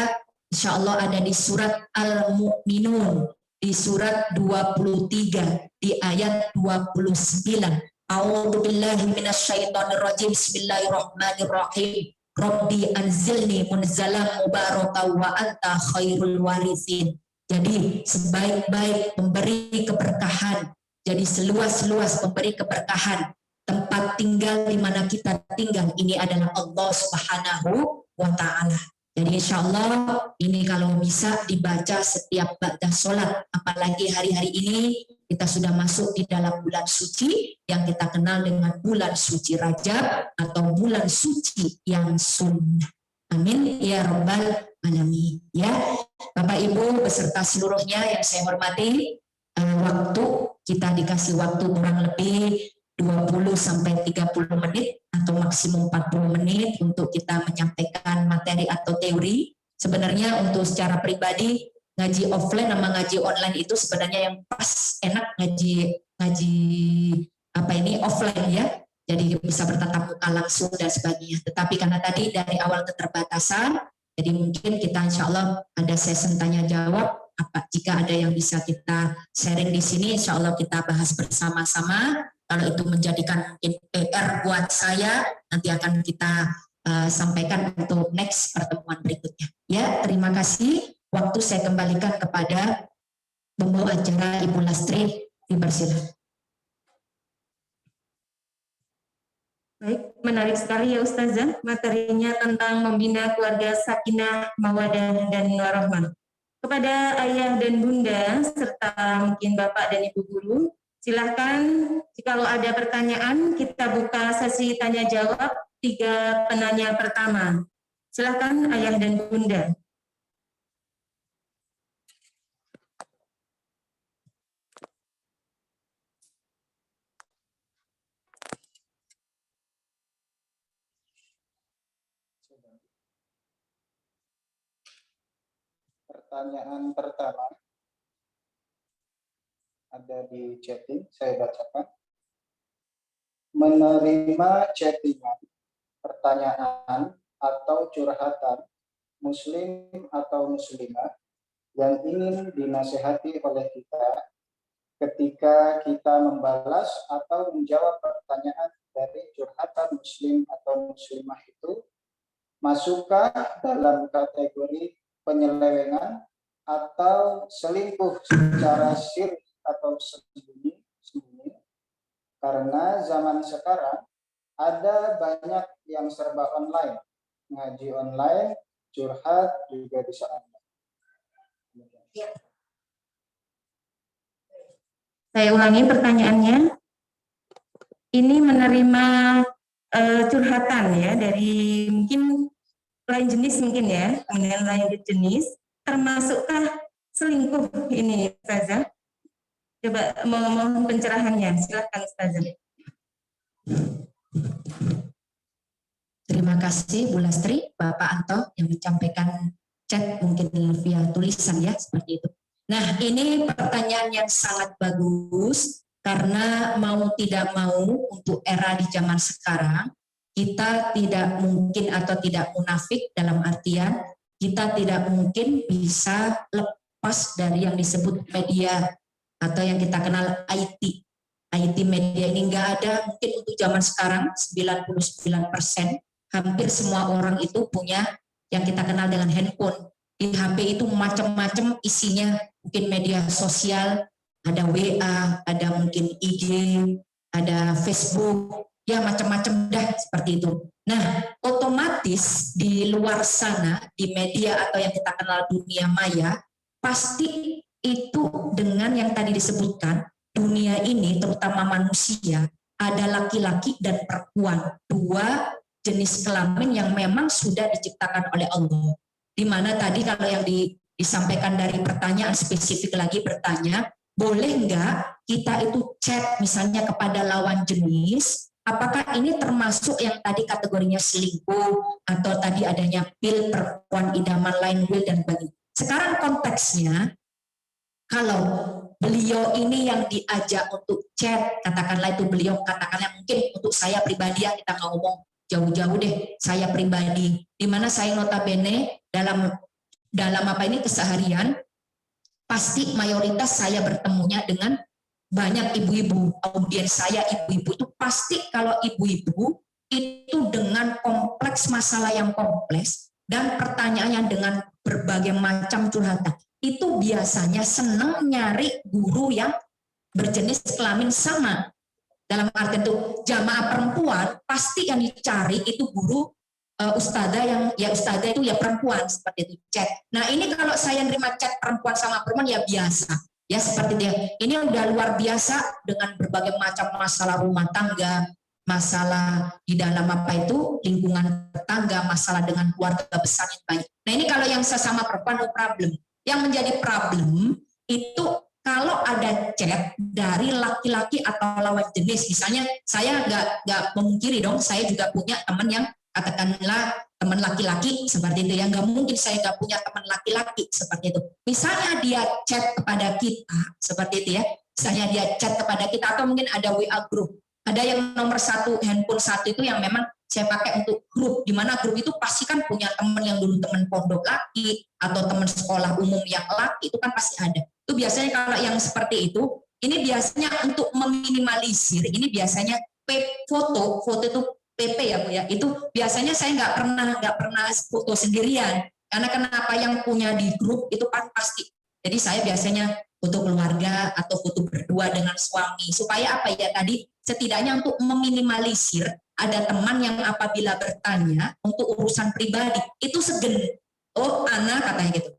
insya Allah ada di surat Al-Mu'minun, di surat 23, di ayat 29. A'udzu billahi minasyaitonir rajim. Bismillahirrahmanirrahim. Rabbi anzilni munzalan mubaraka wa anta khairul warithin. Jadi sebaik-baik pemberi keberkahan, jadi seluas-luas pemberi keberkahan, tempat tinggal di mana kita tinggal ini adalah Allah Subhanahu wa Ta'ala. Jadi insya Allah ini kalau bisa dibaca setiap ba'da sholat, apalagi hari-hari ini kita sudah masuk di dalam bulan suci yang kita kenal dengan bulan suci Rajab atau bulan suci yang sunnah. Amin ya rabbal alamin. Ya, Bapak Ibu beserta seluruhnya yang saya hormati, waktu kita dikasih waktu kurang lebih 20 sampai 30 menit atau maksimum 40 menit untuk kita menyampaikan materi atau teori. Sebenarnya untuk secara pribadi ngaji offline sama ngaji online itu sebenarnya yang pas enak ngaji offline ya. Jadi bisa bertatap muka langsung dan sebagainya. Tetapi karena tadi dari awal keterbatasan, jadi mungkin kita insya Allah ada sesi tanya jawab. Jika ada yang bisa kita sharing di sini, insya Allah kita bahas bersama-sama. Kalau itu menjadikan mungkin PR buat saya, nanti akan kita sampaikan untuk next pertemuan berikutnya. Ya, terima kasih. Waktu saya kembalikan kepada pembawa acara Ibu Lastri. Dipersilakan. Baik, menarik sekali ya Ustazah, materinya tentang membina keluarga sakinah, mawadah, dan warahmah. Kepada ayah dan bunda, serta mungkin bapak dan ibu guru, silahkan jika ada pertanyaan, kita buka sesi tanya jawab 3 penanya pertama. Silahkan ayah dan bunda. Pertanyaan pertama ada di chatting, saya bacakan. Menerima chattingan, pertanyaan atau curhatan muslim atau muslimah yang ingin dinasehati oleh kita ketika kita membalas atau menjawab pertanyaan dari curhatan muslim atau muslimah itu, masukkah dalam kategori penyelewengan atau selingkuh secara sir atau sembunyi? Karena zaman sekarang ada banyak yang serba online, ngaji online, curhat juga bisa online. Saya ulangi pertanyaannya. Ini menerima curhatan ya dari mungkin lain jenis mungkin ya, dengan lain jenis, termasukkah selingkuh ini Ustazah? Coba mohon pencerahannya, silakan Ustazah. Terima kasih Bu Lastri, Bapak Anto yang menyampaikan chat mungkin via tulisan ya, seperti itu. Nah, ini pertanyaan yang sangat bagus karena mau tidak mau untuk era di zaman sekarang, kita tidak mungkin atau tidak munafik dalam artian kita tidak mungkin bisa lepas dari yang disebut media atau yang kita kenal IT. IT media ini enggak ada, mungkin untuk zaman sekarang 99% hampir semua orang itu punya yang kita kenal dengan handphone. Di HP itu macam-macam isinya, mungkin media sosial, ada WA, ada mungkin IG, ada Facebook, ya macam-macam dah seperti itu. Nah, otomatis di luar sana, di media atau yang kita kenal dunia maya, pasti itu dengan yang tadi disebutkan, dunia ini terutama manusia ada laki-laki dan perempuan, dua jenis kelamin yang memang sudah diciptakan oleh Allah. Di mana tadi kalau yang disampaikan dari pertanyaan spesifik lagi bertanya, boleh nggak kita itu chat misalnya kepada lawan jenis, apakah ini termasuk yang tadi kategorinya selingkuh atau tadi adanya pil perempuan idaman lain will dan sebagainya. Sekarang konteksnya, kalau beliau ini yang diajak untuk chat, katakanlah itu beliau katakanlah mungkin untuk saya pribadi ya, kita nggak ngomong jauh-jauh deh, saya pribadi, di mana saya notabene dalam apa ini keseharian, pasti mayoritas saya bertemunya dengan banyak ibu-ibu, audiens saya ibu-ibu itu pasti kalau ibu-ibu itu dengan kompleks masalah yang kompleks dan pertanyaannya dengan berbagai macam curhatan, itu biasanya senang nyari guru yang berjenis kelamin sama. Dalam arti itu jamaah perempuan pasti yang dicari itu guru ustadzah yang ya ustadzah itu ya perempuan seperti itu chat. Nah ini kalau saya nerima chat perempuan sama perempuan ya biasa ya seperti itu ya. Ini udah luar biasa dengan berbagai macam masalah rumah tangga, masalah di dalam apa itu lingkungan tetangga, masalah dengan keluarga besar yang banyak. Nah ini kalau yang sesama perempuan no problem. Yang menjadi problem itu kalau ada chat dari laki-laki atau lawan jenis, misalnya saya nggak memungkiri dong, saya juga punya teman yang katakanlah teman laki-laki seperti itu, yang nggak mungkin saya nggak punya teman laki-laki seperti itu. Misalnya dia chat kepada kita seperti itu ya, misalnya dia chat kepada kita atau mungkin ada WA group, ada yang nomor 1 handphone 1 itu yang memang saya pakai untuk grup, di mana grup itu pasti kan punya teman yang dulu teman pondok laki atau teman sekolah umum yang laki itu kan pasti ada. Itu biasanya kalau yang seperti itu, ini biasanya untuk meminimalisir, ini biasanya foto itu PP ya Bu ya, itu biasanya saya nggak pernah foto sendirian, karena kenapa yang punya di grup itu kan pasti. Jadi saya biasanya foto keluarga atau foto berdua dengan suami, supaya apa ya tadi, setidaknya untuk meminimalisir ada teman yang apabila bertanya untuk urusan pribadi itu segen, oh Ana katanya gitu,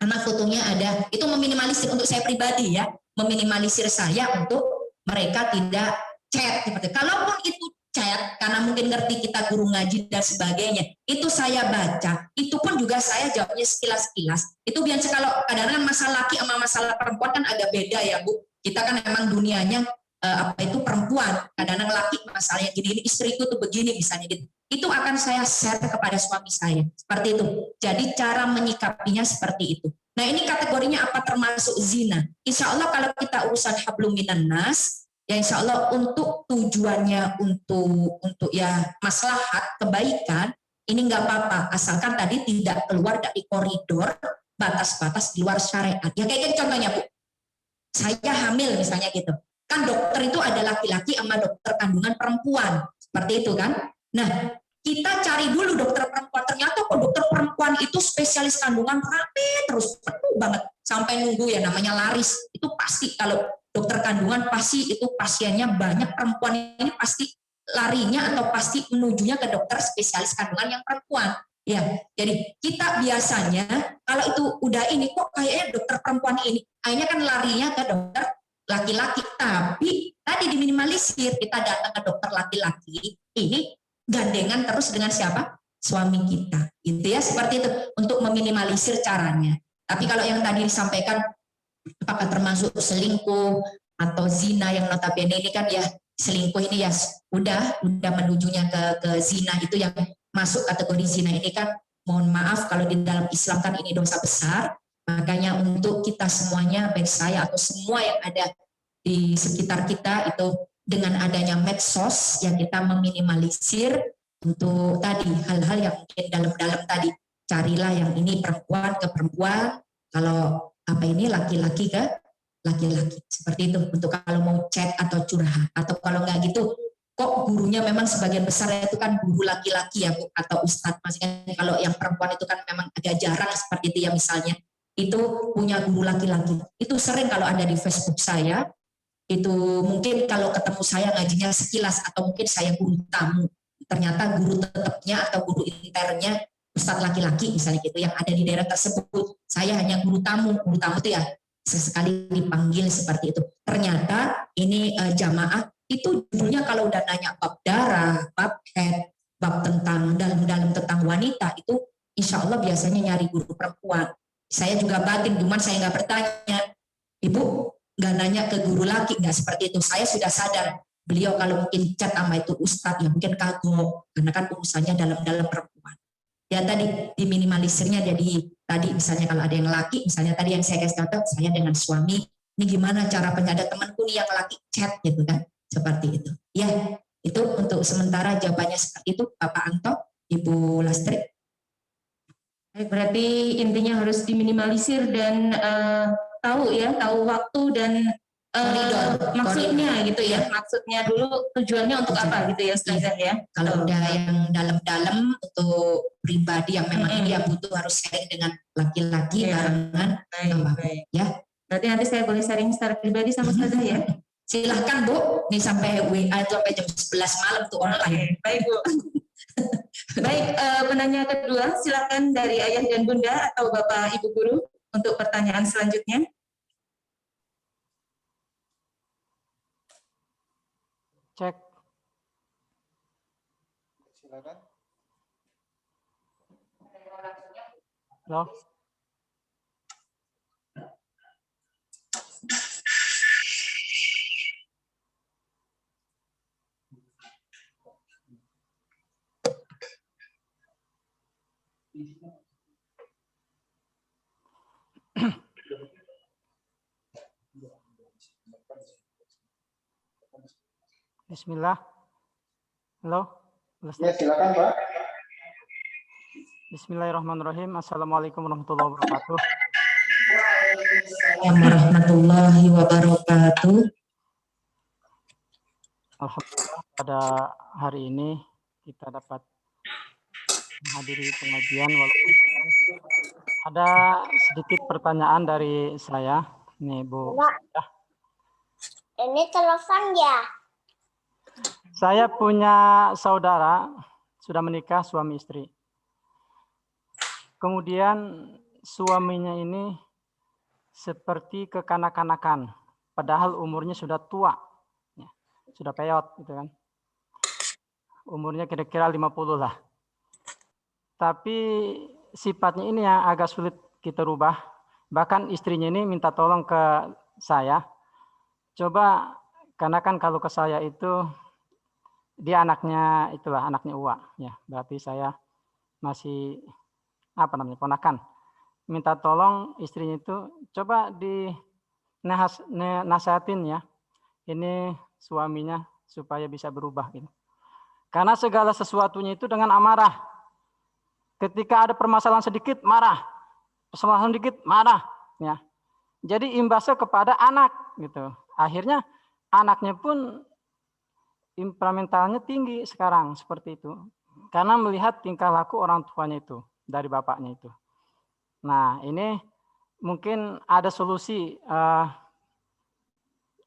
Ana fotonya ada, itu meminimalisir untuk saya pribadi ya, meminimalisir saya untuk mereka tidak chat seperti. Kalaupun itu chat karena mungkin ngerti kita guru ngaji dan sebagainya, itu saya baca, itu pun juga saya jawabnya sekilas-sekilas. Itu biasa kalau kadang-kadang masalah laki sama masalah perempuan kan agak beda ya Bu. Kita kan emang dunianya apa itu perempuan, kadang-kadang laki masalahnya gini, istriku tuh begini misalnya gitu. Itu akan saya share kepada suami saya seperti itu. Jadi cara menyikapinya seperti itu. Nah ini kategorinya apa termasuk zina? Insya Allah kalau kita urusan hablum minan nas, ya insya Allah untuk tujuannya untuk ya maslahat kebaikan ini nggak apa-apa asalkan tadi tidak keluar dari koridor batas-batas di luar syariat. Ya kayak contohnya Bu, saya hamil misalnya gitu, kan dokter itu ada laki-laki sama dokter kandungan perempuan seperti itu kan. Nah kita cari dulu dokter perempuan, ternyata kok dokter perempuan itu spesialis kandungan rame terus penuh banget sampai nunggu ya namanya laris. Itu pasti kalau dokter kandungan pasti itu pasiennya banyak, perempuan ini pasti larinya atau pasti menujunya ke dokter spesialis kandungan yang perempuan. Ya, jadi kita biasanya kalau itu udah ini kok kayaknya dokter perempuan ini, akhirnya kan larinya ke dokter laki-laki. Tapi tadi diminimalisir, kita datang ke dokter laki-laki, ini gandengan terus dengan siapa? Suami kita. Gitu ya, seperti itu untuk meminimalisir caranya. Tapi kalau yang tadi disampaikan apakah termasuk selingkuh atau zina yang notabene ini kan ya selingkuh ini ya udah menujunya ke zina, itu yang masuk kategori zina ini kan mohon maaf kalau di dalam Islam kan ini dosa besar. Makanya untuk kita semuanya, baik saya atau semua yang ada di sekitar kita itu dengan adanya medsos yang kita meminimalisir untuk tadi hal-hal yang mungkin dalam-dalam tadi, carilah yang ini perempuan ke perempuan, kalau apa ini laki-laki ke laki-laki seperti itu untuk kalau mau chat atau curhat. Atau kalau nggak gitu kok gurunya memang sebagian besar itu kan guru laki-laki ya Bu, atau ustadz, maksudnya kalau yang perempuan itu kan memang agak jarang seperti itu ya, misalnya itu punya guru laki-laki. Itu sering kalau ada di Facebook saya, itu mungkin kalau ketemu saya ngajinya sekilas atau mungkin saya guru tamu, ternyata guru tetapnya atau guru internnya ustadz laki-laki misalnya gitu yang ada di daerah tersebut. Saya hanya guru tamu itu ya sesekali dipanggil seperti itu. Ternyata ini jamaah itu judulnya kalau udah nanya bab darah, bab head, bab tentang dalam tentang wanita itu insya Allah biasanya nyari guru perempuan. Saya juga batin, cuman saya nggak bertanya, Ibu nggak nanya ke guru laki, nggak seperti itu. Saya sudah sadar beliau kalau mungkin chat sama itu ustadz ya mungkin kagok karena kan urusannya dalam perempuan. Ya tadi diminimalisirnya, jadi tadi misalnya kalau ada yang laki, misalnya tadi yang saya kasih contoh, saya dengan suami, ini gimana cara ada temanku nih yang laki chat gitu kan, seperti itu. Ya, itu untuk sementara jawabannya seperti itu, Bapak Anto, Ibu Lastri. Berarti intinya harus diminimalisir dan tahu waktu dan maksudnya gitu ya, maksudnya dulu tujuannya untuk apa gitu ya Ustazah ya. Kalau udah yang dalam-dalam untuk pribadi yang memang dia butuh harus sharing dengan laki-laki barengan, baik. Ya. Berarti nanti saya boleh sharing secara pribadi sama Ustazah ya. Silahkan Bu, nih sampai WA itu sampai jam 11 malam tuh online. Baik Bu. Baik, penanya kedua silakan dari Ayah dan Bunda atau Bapak Ibu Guru untuk pertanyaan selanjutnya. Cek. Silakan. Halo. Bismillah. Halo. Ya, silakan Pak. Bismillahirrahmanirrahim. Assalamualaikum warahmatullahi wabarakatuh. Warahmatullahi wabarakatuh. Alhamdulillah pada hari ini kita dapat menghadiri pengajian walaupun ada sedikit pertanyaan dari saya. Nih Bu. Ya. Ini telepon ya? Saya punya saudara, sudah menikah suami istri. Kemudian suaminya ini seperti kekanak-kanakan, padahal umurnya sudah tua, ya, sudah peyot gitu kan. Umurnya kira-kira 50 lah. Tapi sifatnya ini yang agak sulit kita rubah. Bahkan istrinya ini minta tolong ke saya. Coba, karena kan kalau ke saya itu dia anaknya Uwa ya, berarti saya masih ponakan. Minta tolong istrinya itu coba nasihatin ya, ini suaminya supaya bisa berubah gitu. Karena segala sesuatunya itu dengan amarah. Ketika ada permasalahan sedikit marah, permasalahan sedikit marah ya. Jadi imbasnya kepada anak gitu. Akhirnya anaknya pun temperamentalnya tinggi sekarang seperti itu. Karena melihat tingkah laku orang tuanya itu, dari bapaknya itu. Nah ini mungkin ada solusi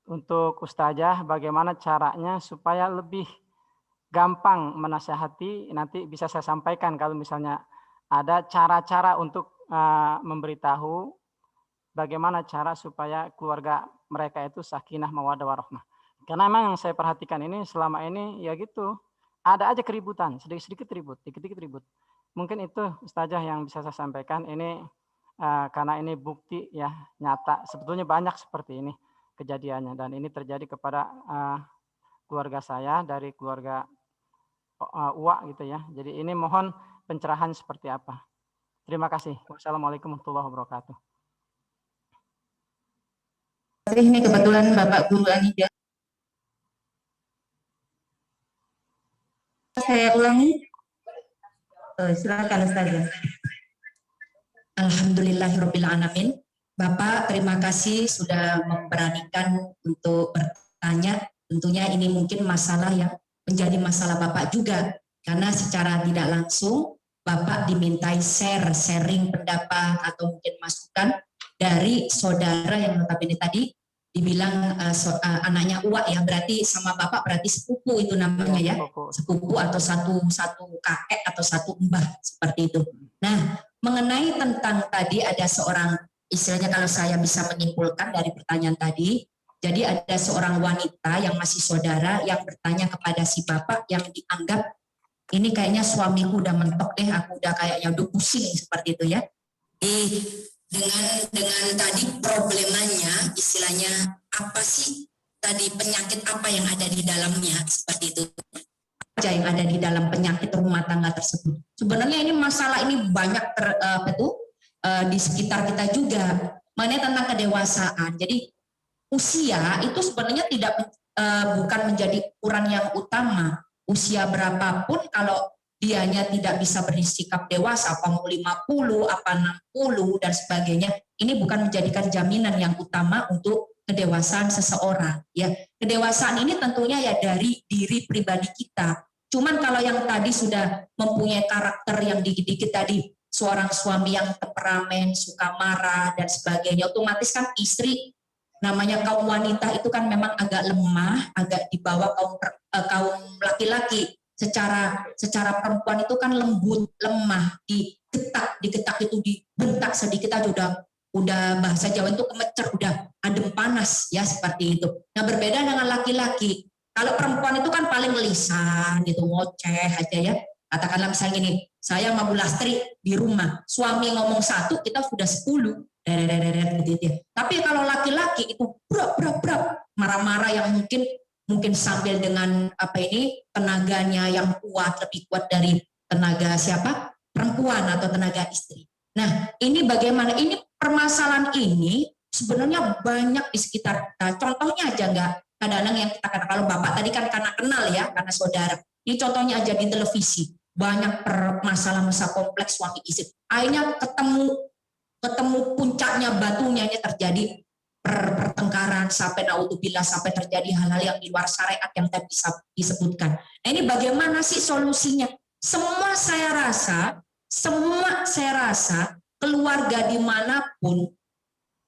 untuk Ustazah bagaimana caranya supaya lebih gampang menasihati. Nanti bisa saya sampaikan kalau misalnya ada cara-cara untuk memberitahu bagaimana cara supaya keluarga mereka itu sakinah mawaddah warahmah. Karena memang yang saya perhatikan ini selama ini ya gitu, ada aja keributan, sedikit-sedikit ribut, dikit-dikit ribut. Mungkin itu Ustazah yang bisa saya sampaikan ini karena ini bukti ya nyata, sebetulnya banyak seperti ini kejadiannya dan ini terjadi kepada keluarga saya dari keluarga Uwa gitu ya. Jadi ini mohon pencerahan seperti apa. Terima kasih. Wassalamualaikum warahmatullahi wabarakatuh. Ini kebetulan Bapak Guru Anida. Saya ulangi. Silakan Ustazah. Alhamdulillahirrabbilalamin. Bapak terima kasih sudah memberanikan untuk bertanya. Tentunya ini mungkin masalah yang menjadi masalah Bapak juga. Karena secara tidak langsung Bapak dimintai sharing pendapat atau mungkin masukan dari saudara yang notabene tadi dibilang anaknya Uwa ya, berarti sama Bapak berarti sepupu itu namanya ya, sepupu atau satu kakek atau satu mbah seperti itu. Nah mengenai tentang tadi ada seorang istilahnya kalau saya bisa menyimpulkan dari pertanyaan tadi, jadi ada seorang wanita yang masih saudara yang bertanya kepada si bapak yang dianggap ini kayaknya suamiku udah mentok deh, aku udah kayaknya udah pusing seperti itu ya. Dengan tadi problemanya, istilahnya apa sih tadi penyakit apa yang ada di dalamnya seperti itu aja yang ada di dalam penyakit rumah tangga tersebut. Sebenarnya ini masalah ini banyak di sekitar kita juga. Mengenai tentang kedewasaan. Jadi usia itu sebenarnya bukan menjadi ukuran yang utama. Usia berapapun kalau dianya tidak bisa bersikap dewasa, apa mau 50, apa 60 dan sebagainya, ini bukan menjadikan jaminan yang utama untuk kedewasaan seseorang. Ya, kedewasaan ini tentunya ya dari diri pribadi kita. Cuman kalau yang tadi sudah mempunyai karakter yang dikit-dikit tadi, seorang suami yang temperamen, suka marah dan sebagainya, otomatis kan istri namanya kaum wanita itu kan memang agak lemah, agak di bawah kaum laki-laki. Secara perempuan itu kan lembut, lemah, digetak itu dibentak sedikit aja udah bahasa Jawa itu kemecer, udah adem panas ya seperti itu. Nah berbeda dengan laki-laki. Kalau perempuan itu kan paling lisan gitu, ngoceh aja ya. Katakanlah misalnya gini, saya sama Bu Lastri di rumah, suami ngomong 1, kita sudah 10. Gitu. Tapi kalau laki-laki itu brap, marah-marah yang mungkin sambil dengan tenaganya yang kuat, lebih kuat dari tenaga siapa? Perempuan atau tenaga istri. Nah, ini bagaimana? Ini permasalahan ini sebenarnya banyak di sekitar kita. Contohnya aja kadang-kadang yang kita katakan, kalau Bapak tadi kan karena kenal ya, karena saudara. Ini contohnya aja di televisi. Banyak masalah-masalah kompleks suami istri. Akhirnya ketemu puncaknya batunya terjadi pertengkaran sampai naudzubillah, sampai terjadi hal-hal yang di luar syariat yang tadi disebutkan. Nah, ini bagaimana sih solusinya? Semua saya rasa keluarga dimanapun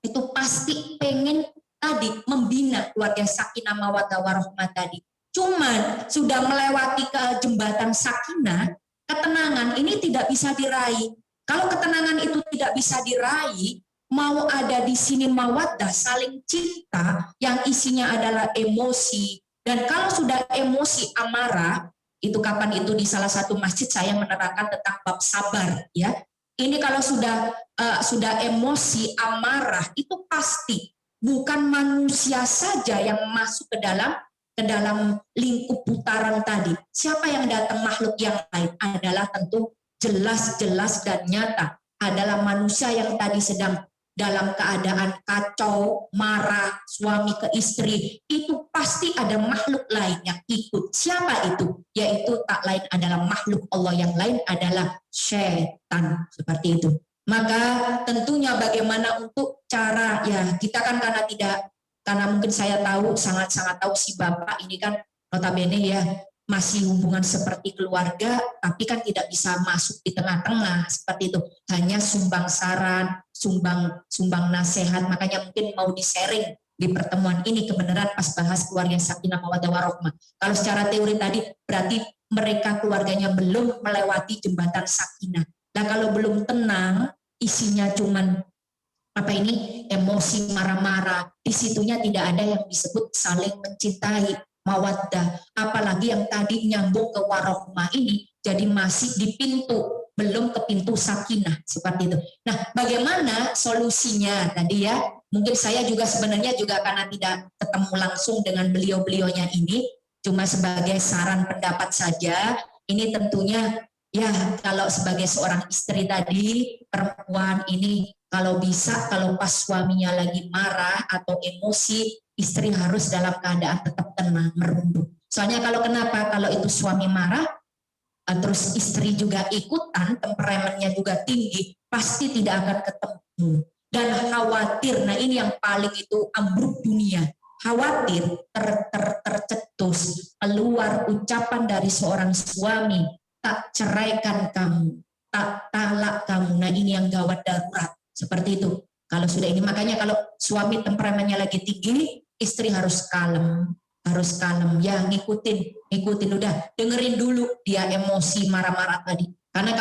itu pasti pengen tadi membina keluarga sakinah mawaddah warahmah tadi. Cuman sudah melewati ke jembatan sakinah, ketenangan ini tidak bisa diraih. Kalau ketenangan itu tidak bisa diraih, mau ada di sini mawaddah, saling cinta, yang isinya adalah emosi. Dan kalau sudah emosi amarah, itu kapan itu di salah satu masjid saya menerangkan tentang bab sabar. Ya, ini kalau sudah emosi amarah, itu pasti bukan manusia saja yang masuk ke dalam lingkup putaran tadi. Siapa yang datang makhluk yang lain adalah tentu jelas dan nyata adalah manusia yang tadi sedang dalam keadaan kacau, marah, suami ke istri, itu pasti ada makhluk lain yang ikut. Siapa itu? Yaitu tak lain adalah makhluk Allah, yang lain adalah syaitan, seperti itu. Maka tentunya bagaimana untuk cara, ya kita kan karena mungkin saya tahu, sangat-sangat tahu si Bapak ini kan notabene ya, masih hubungan seperti keluarga, tapi kan tidak bisa masuk di tengah-tengah seperti itu. Hanya sumbang saran, sumbang nasihat. Makanya mungkin mau di-sharing di pertemuan ini kebenaran pas bahas keluarga sakinah mawaddah warahmah. Kalau secara teori tadi berarti mereka keluarganya belum melewati jembatan sakinah. Nah kalau belum tenang, isinya cuman emosi marah-marah. Di situnya tidak ada yang disebut saling mencintai, mawaddah, apalagi yang tadi nyambung ke warohmah ini jadi masih di pintu, belum ke pintu sakinah seperti itu. Nah, bagaimana solusinya tadi ya? Mungkin saya juga sebenarnya karena tidak ketemu langsung dengan beliau-beliaunya ini, cuma sebagai saran pendapat saja. Ini tentunya ya kalau sebagai seorang istri tadi, perempuan ini kalau bisa, kalau pas suaminya lagi marah atau emosi, istri harus dalam keadaan tetap tenang, merunduk. Soalnya kalau itu suami marah, terus istri juga ikutan, temperamennya juga tinggi, pasti tidak akan ketemu. Dan khawatir, nah ini yang paling itu ambruk dunia. Khawatir tercetus keluar ucapan dari seorang suami, tak ceraikan kamu, tak talak kamu. Nah ini yang gawat darurat, seperti itu. Kalau sudah ini, makanya kalau suami temperamennya lagi tinggi, istri harus kalem, ya ngikutin udah, dengerin dulu dia emosi marah-marah tadi, Karena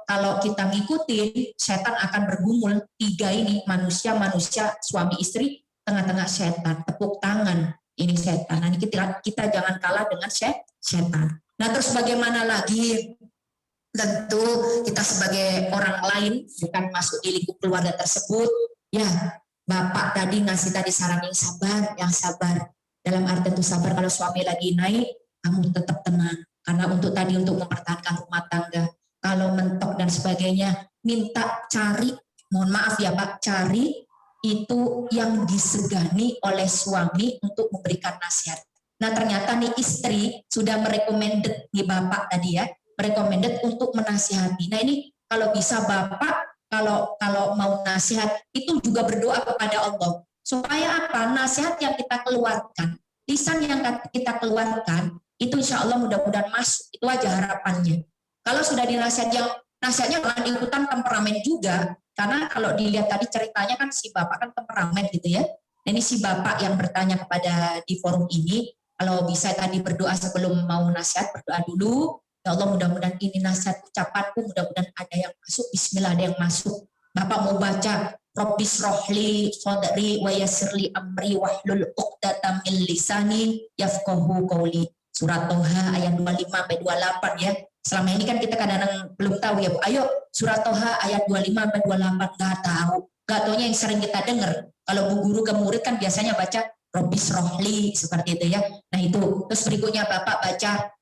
kalau kita ngikutin, setan akan bergumul. 3 ini, manusia, suami istri, tengah-tengah setan, tepuk tangan, ini setan. Nah, ini kita jangan kalah dengan setan. Nah, terus bagaimana lagi? Tentu kita sebagai orang lain, bukan masuk di lingkup keluarga tersebut, ya Bapak tadi ngasih saran yang sabar. Dalam arti itu sabar, kalau suami lagi naik, kamu tetap tenang. Karena untuk mempertahankan rumah tangga. Kalau mentok dan sebagainya, minta cari, mohon maaf ya Pak, cari itu yang disegani oleh suami untuk memberikan nasihat. Nah ternyata nih istri sudah merekomended nih Bapak tadi ya, recommended untuk menasihati. Nah ini kalau bisa Bapak kalau mau nasihat itu juga berdoa kepada Allah supaya apa? Nasihat yang kita keluarkan, lisan yang kita keluarkan itu insya Allah mudah-mudahan masuk. Itu aja harapannya. Kalau sudah nasihatnya jangan ikutan temperamen juga, karena kalau dilihat tadi ceritanya kan si Bapak kan temperamen gitu ya. Nah, ini si Bapak yang bertanya kepada di forum ini, kalau bisa tadi berdoa sebelum mau nasihat, berdoa dulu. Ya Allah mudah-mudahan ini nasihat ucapanku, mudah-mudahan ada yang masuk, bismillah ada yang masuk. Bapak mau baca, Rabbis rohli sodri wa yasirli amri wahlul uqdatam min lisani yafqahu qawli. Surat Toha ayat 25-28 ya. Selama ini kan kita kadang-kadang belum tahu ya Bu. Ayo surat Toha ayat 25-28 nggak tahu. Nggak taunya yang sering kita dengar. Kalau Bu Guru ke murid kan biasanya baca Rabbis rohli seperti itu ya. Nah itu. Terus berikutnya Bapak baca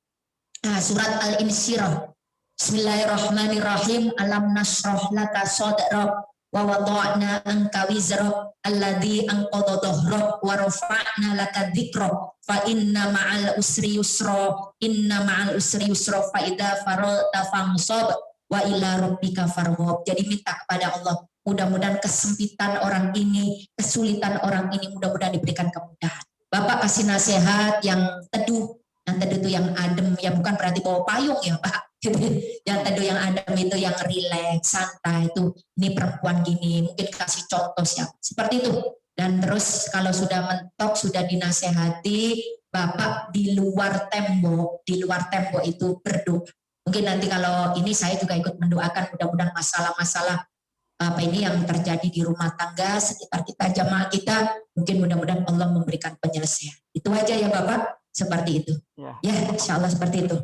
surat Al-Insyirah. Bismillahirrahmanirrahim. Alam nasroh laka sodrak wa wada'na anka wizrak alladhi anqadha dhahrak wa rafa'na laka dzikrak fa inna ma'al usri yusra fa idza faragta fansab wa ila rabbika farghab. Jadi minta kepada Allah, mudah-mudahan kesempitan orang ini, kesulitan orang ini mudah-mudahan diberikan kemudahan. Bapak kasih nasihat yang teduh itu yang adem, ya bukan berarti bawa payung ya Pak. Yang teduh, yang adem itu yang rileks, santai itu. Ini perempuan gini, mungkin kasih contoh siapa. Seperti itu. Dan terus kalau sudah mentok, sudah dinasehati, Bapak di luar tembok itu berdoa. Mungkin nanti kalau ini saya juga ikut mendoakan mudah-mudahan masalah-masalah apa ini yang terjadi di rumah tangga sekitar kita, jamaah kita, mungkin mudah-mudahan Allah memberikan penyelesaian. Itu aja ya Bapak, seperti itu. Ya, insya Allah seperti itu.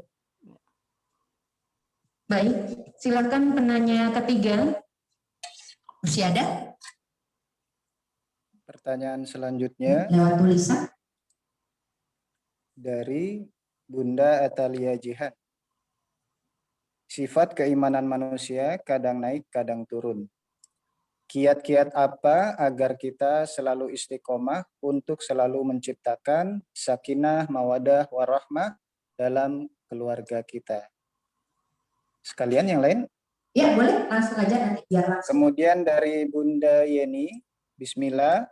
Baik, silakan penanya ketiga. Masih ada? Pertanyaan selanjutnya Lewat tulisan. Dari Bunda Atalia Jihan. Sifat keimanan manusia kadang naik, kadang turun. Kiat-kiat apa agar kita selalu istiqomah untuk selalu menciptakan sakinah, mawadah, warahmah dalam keluarga kita? Sekalian yang lain? Ya boleh, langsung aja nanti biar langsung. Kemudian dari Bunda Yeni, Bismillah,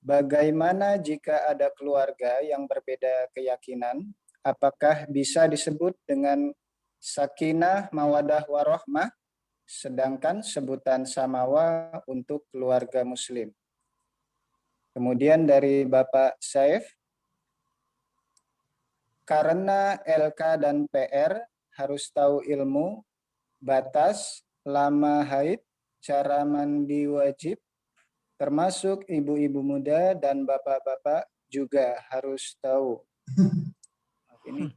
bagaimana jika ada keluarga yang berbeda keyakinan? Apakah bisa disebut dengan sakinah, mawadah, warahmah, sedangkan sebutan samawa untuk keluarga muslim? Kemudian dari Bapak Saif, karena LK dan PR harus tahu ilmu, batas, lama haid, cara mandi wajib, termasuk ibu-ibu muda dan bapak-bapak juga harus tahu. Ini.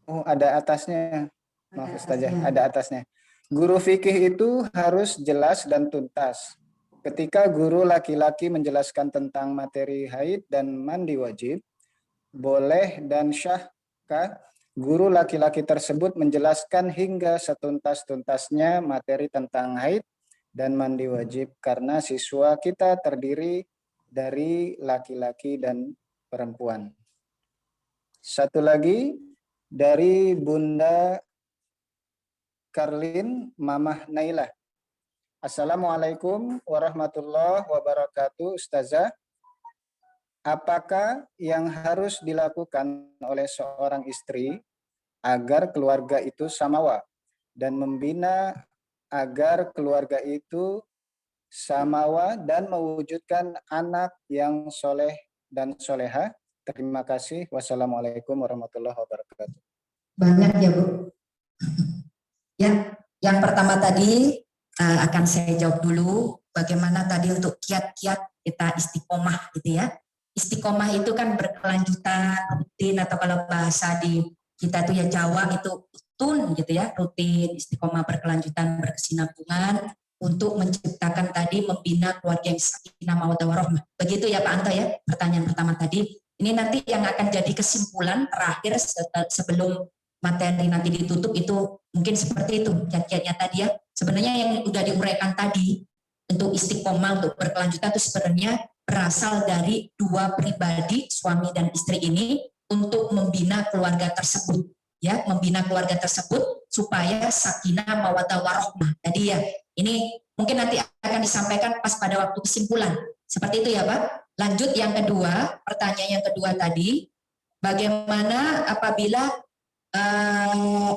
Oh, ada atasnya. Maaf Ustazah, ada atasnya. Guru fikih itu harus jelas dan tuntas. Ketika guru laki-laki menjelaskan tentang materi haid dan mandi wajib, boleh dan syahkah guru laki-laki tersebut menjelaskan hingga setuntas-tuntasnya materi tentang haid dan mandi wajib, karena siswa kita terdiri dari laki-laki dan perempuan. Satu lagi dari Bunda Karlin Mamah Nailah. Assalamualaikum warahmatullahi wabarakatuh Ustazah. Apakah yang harus dilakukan oleh seorang istri agar keluarga itu samawa dan membina agar keluarga itu samawa dan mewujudkan anak yang soleh dan soleha? Terima kasih. Wassalamualaikum warahmatullahi wabarakatuh. Banyak ya Bu. Ya, yang pertama tadi akan saya jawab dulu bagaimana tadi untuk kiat-kiat kita istiqomah gitu ya. Istiqomah itu kan berkelanjutan, rutin, atau kalau bahasa di kita tuh ya Jawa itu utun gitu ya, rutin, istiqomah, berkelanjutan, berkesinambungan untuk menciptakan tadi, membina keluarga yang sakinah mawaddah warahmah. Begitu ya Pak Anto ya, pertanyaan pertama tadi. Ini nanti yang akan jadi kesimpulan terakhir sebelum materi nanti ditutup itu mungkin seperti itu kiat-kiatnya tadi ya. Sebenarnya yang udah diuraikan tadi untuk istiqomah, untuk berkelanjutan itu sebenarnya berasal dari dua pribadi, suami dan istri ini, untuk membina keluarga tersebut. Ya, membina keluarga tersebut supaya sakinah mawaddah warahmah. Tadi ya, ini mungkin nanti akan disampaikan pas pada waktu kesimpulan. Seperti itu ya Pak. Lanjut yang kedua, pertanyaan yang kedua tadi, bagaimana apabila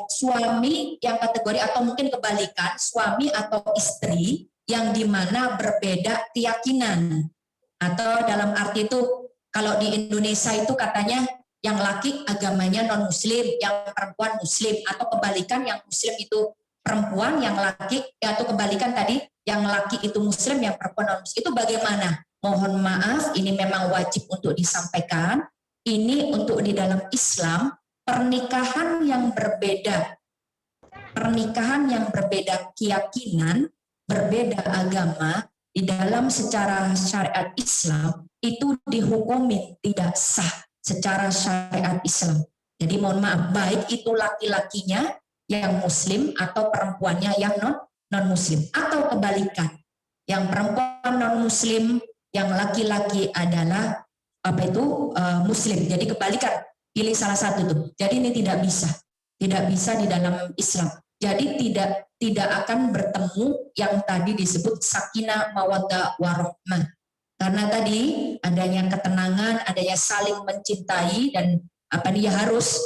suami yang kategori atau mungkin kebalikan, suami atau istri yang dimana berbeda keyakinan, atau dalam arti itu kalau di Indonesia itu katanya yang laki agamanya non muslim, yang perempuan muslim, atau kebalikan yang muslim itu perempuan, yang laki atau kebalikan tadi yang laki itu muslim, yang perempuan non muslim, itu bagaimana? Mohon maaf, ini memang wajib untuk disampaikan. Ini untuk di dalam Islam, pernikahan yang berbeda keyakinan, berbeda agama, di dalam secara syariat Islam itu dihukumi tidak sah secara syariat Islam. Jadi mohon maaf, baik itu laki-lakinya yang muslim atau perempuannya yang non muslim, atau kebalikan, yang perempuan non muslim, yang laki-laki adalah muslim. Jadi kebalikan, pilih salah satu tuh. Jadi ini tidak bisa di dalam Islam. Jadi tidak akan bertemu yang tadi disebut sakinah mawaddah warahmah. Karena tadi adanya ketenangan, adanya saling mencintai, dan harus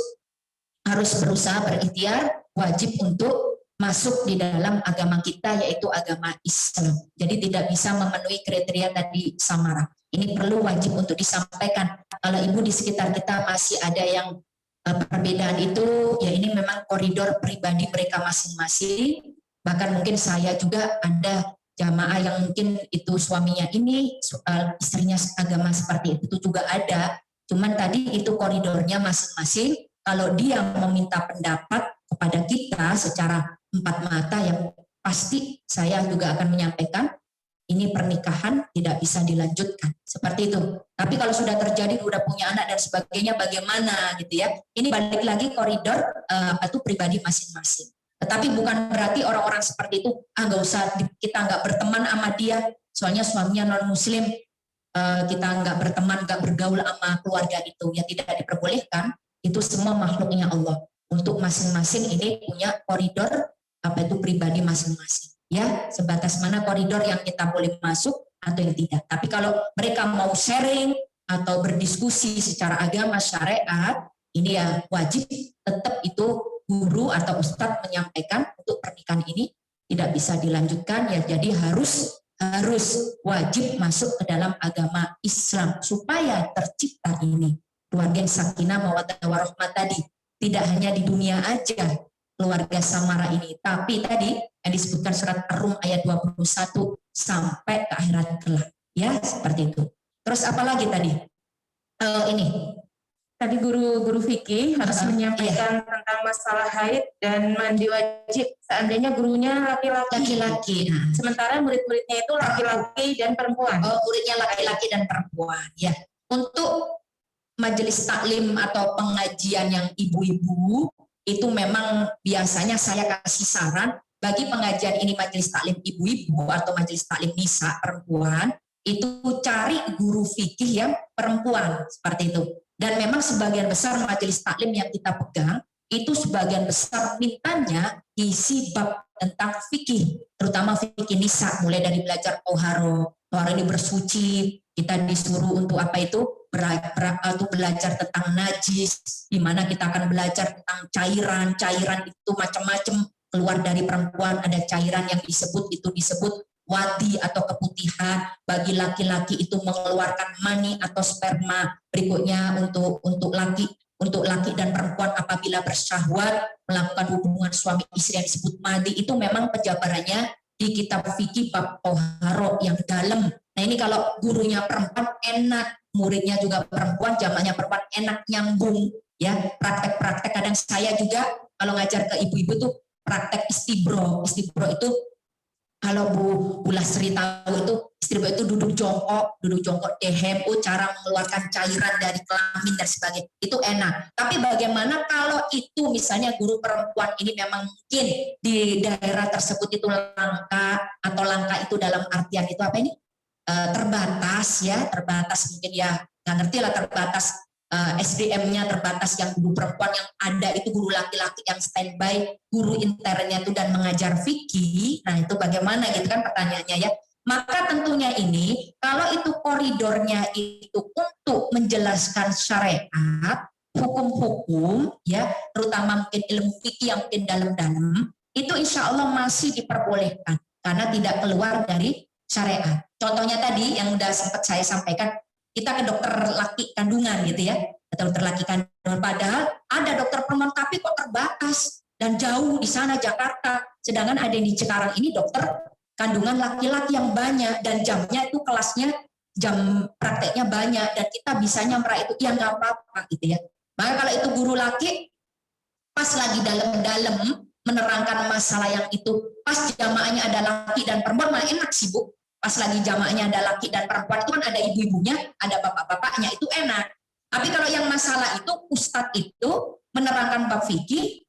berusaha berikhtiar, wajib untuk masuk di dalam agama kita, yaitu agama Islam. Jadi tidak bisa memenuhi kriteria tadi samara. Ini perlu wajib untuk disampaikan. Kalau ibu di sekitar kita masih ada yang perbedaan itu, ya ini memang koridor pribadi mereka masing-masing. Bahkan mungkin saya juga ada jamaah yang mungkin itu suaminya ini, istrinya agama seperti itu juga ada. Cuman tadi itu koridornya masing-masing. Kalau dia meminta pendapat kepada kita secara empat mata, yang pasti saya juga akan menyampaikan ini pernikahan tidak bisa dilanjutkan seperti itu. Tapi kalau sudah terjadi, udah punya anak dan sebagainya, bagaimana gitu ya? Ini balik lagi koridor pribadi masing-masing. Tetapi bukan berarti orang-orang seperti itu nggak usah, kita nggak berteman sama dia, soalnya suaminya non muslim, kita nggak berteman, nggak bergaul sama keluarga itu, ya tidak diperbolehkan. Itu semua makhluknya Allah. Untuk masing-masing ini punya koridor pribadi masing-masing. Ya, sebatas mana koridor yang kita boleh masuk atau yang tidak. Tapi kalau mereka mau sharing atau berdiskusi secara agama syariat, ini ya wajib tetap itu guru atau ustadz menyampaikan untuk pernikahan ini tidak bisa dilanjutkan, ya jadi harus wajib masuk ke dalam agama Islam supaya tercipta ini keluarga yang sakinah mawaddah warahmah tadi. Tidak hanya di dunia aja keluarga samara ini, tapi tadi yang disebutkan surat Ar-Rum ayat 21 sampai ke akhirat kelak. Ya, seperti itu. Terus apa lagi tadi? Ini. Tadi guru fikih harus menyampaikan tentang masalah haid dan mandi wajib. Seandainya gurunya laki-laki. Sementara murid-muridnya itu laki-laki dan perempuan. Muridnya laki-laki dan perempuan. Ya. Untuk majelis taklim atau pengajian yang ibu-ibu, itu memang biasanya saya kasih saran bagi pengajian ini majelis taklim ibu-ibu atau majelis taklim nisa perempuan, itu cari guru fikih yang perempuan seperti itu. Dan memang sebagian besar majelis taklim yang kita pegang itu sebagian besar mintanya isi bab tentang fikih, terutama fikih nisa, mulai dari belajar toharo ini bersuci, kita disuruh untuk belajar tentang najis, di mana kita akan belajar tentang cairan itu macam-macam keluar dari perempuan, ada cairan yang disebut wadi atau keputihan, bagi laki-laki itu mengeluarkan mani atau sperma, berikutnya untuk laki untuk laki dan perempuan apabila bersyahwat melakukan hubungan suami istri yang disebut madi itu memang penjabarannya di kitab fikih bab toharo yang dalam. Nah ini kalau gurunya perempuan enak, muridnya juga perempuan, jamaknya perempuan enak nyambung ya, praktek-praktek. Kadang saya juga kalau ngajar ke ibu-ibu tuh praktek istibro. Istibro itu kalau Bu Lasri tahu itu istibro itu duduk jongkok dehem, cara mengeluarkan cairan dari kelamin dan sebagainya. Itu enak. Tapi bagaimana kalau itu misalnya guru perempuan ini memang mungkin di daerah tersebut itu langka, atau langka itu dalam artian itu apa ini? Terbatas ya, terbatas mungkin ya, nggak ngerti lah, terbatas SDM-nya terbatas, yang guru perempuan yang ada itu guru laki-laki yang standby, guru internnya itu dan mengajar fikih. Nah itu bagaimana gitu kan pertanyaannya ya. Maka tentunya ini kalau itu koridornya itu untuk menjelaskan syariat, hukum-hukum ya, terutama mungkin ilmu fikih yang mungkin dalam-dalam, itu insya Allah masih diperbolehkan karena tidak keluar dari syariat. Contohnya tadi yang udah sempat saya sampaikan, kita ke dokter laki kandungan gitu ya, dokter laki kandungan, padahal ada dokter perempuan tapi kok terbatas dan jauh di sana Jakarta, sedangkan ada di Cikarang ini dokter kandungan laki-laki yang banyak dan jamnya itu kelasnya jam prakteknya banyak dan kita bisanya merah itu ya nggak apa-apa gitu ya. Maka kalau itu guru laki pas lagi dalam-dalam menerangkan masalah yang itu, pas jamaahnya ada laki dan perempuan malah enak sibuk. Pas lagi jamaahnya ada laki dan perempuan itu kan ada ibu-ibunya, ada bapak-bapaknya, itu enak. Tapi kalau yang masalah itu ustadz itu menerangkan bab fikih,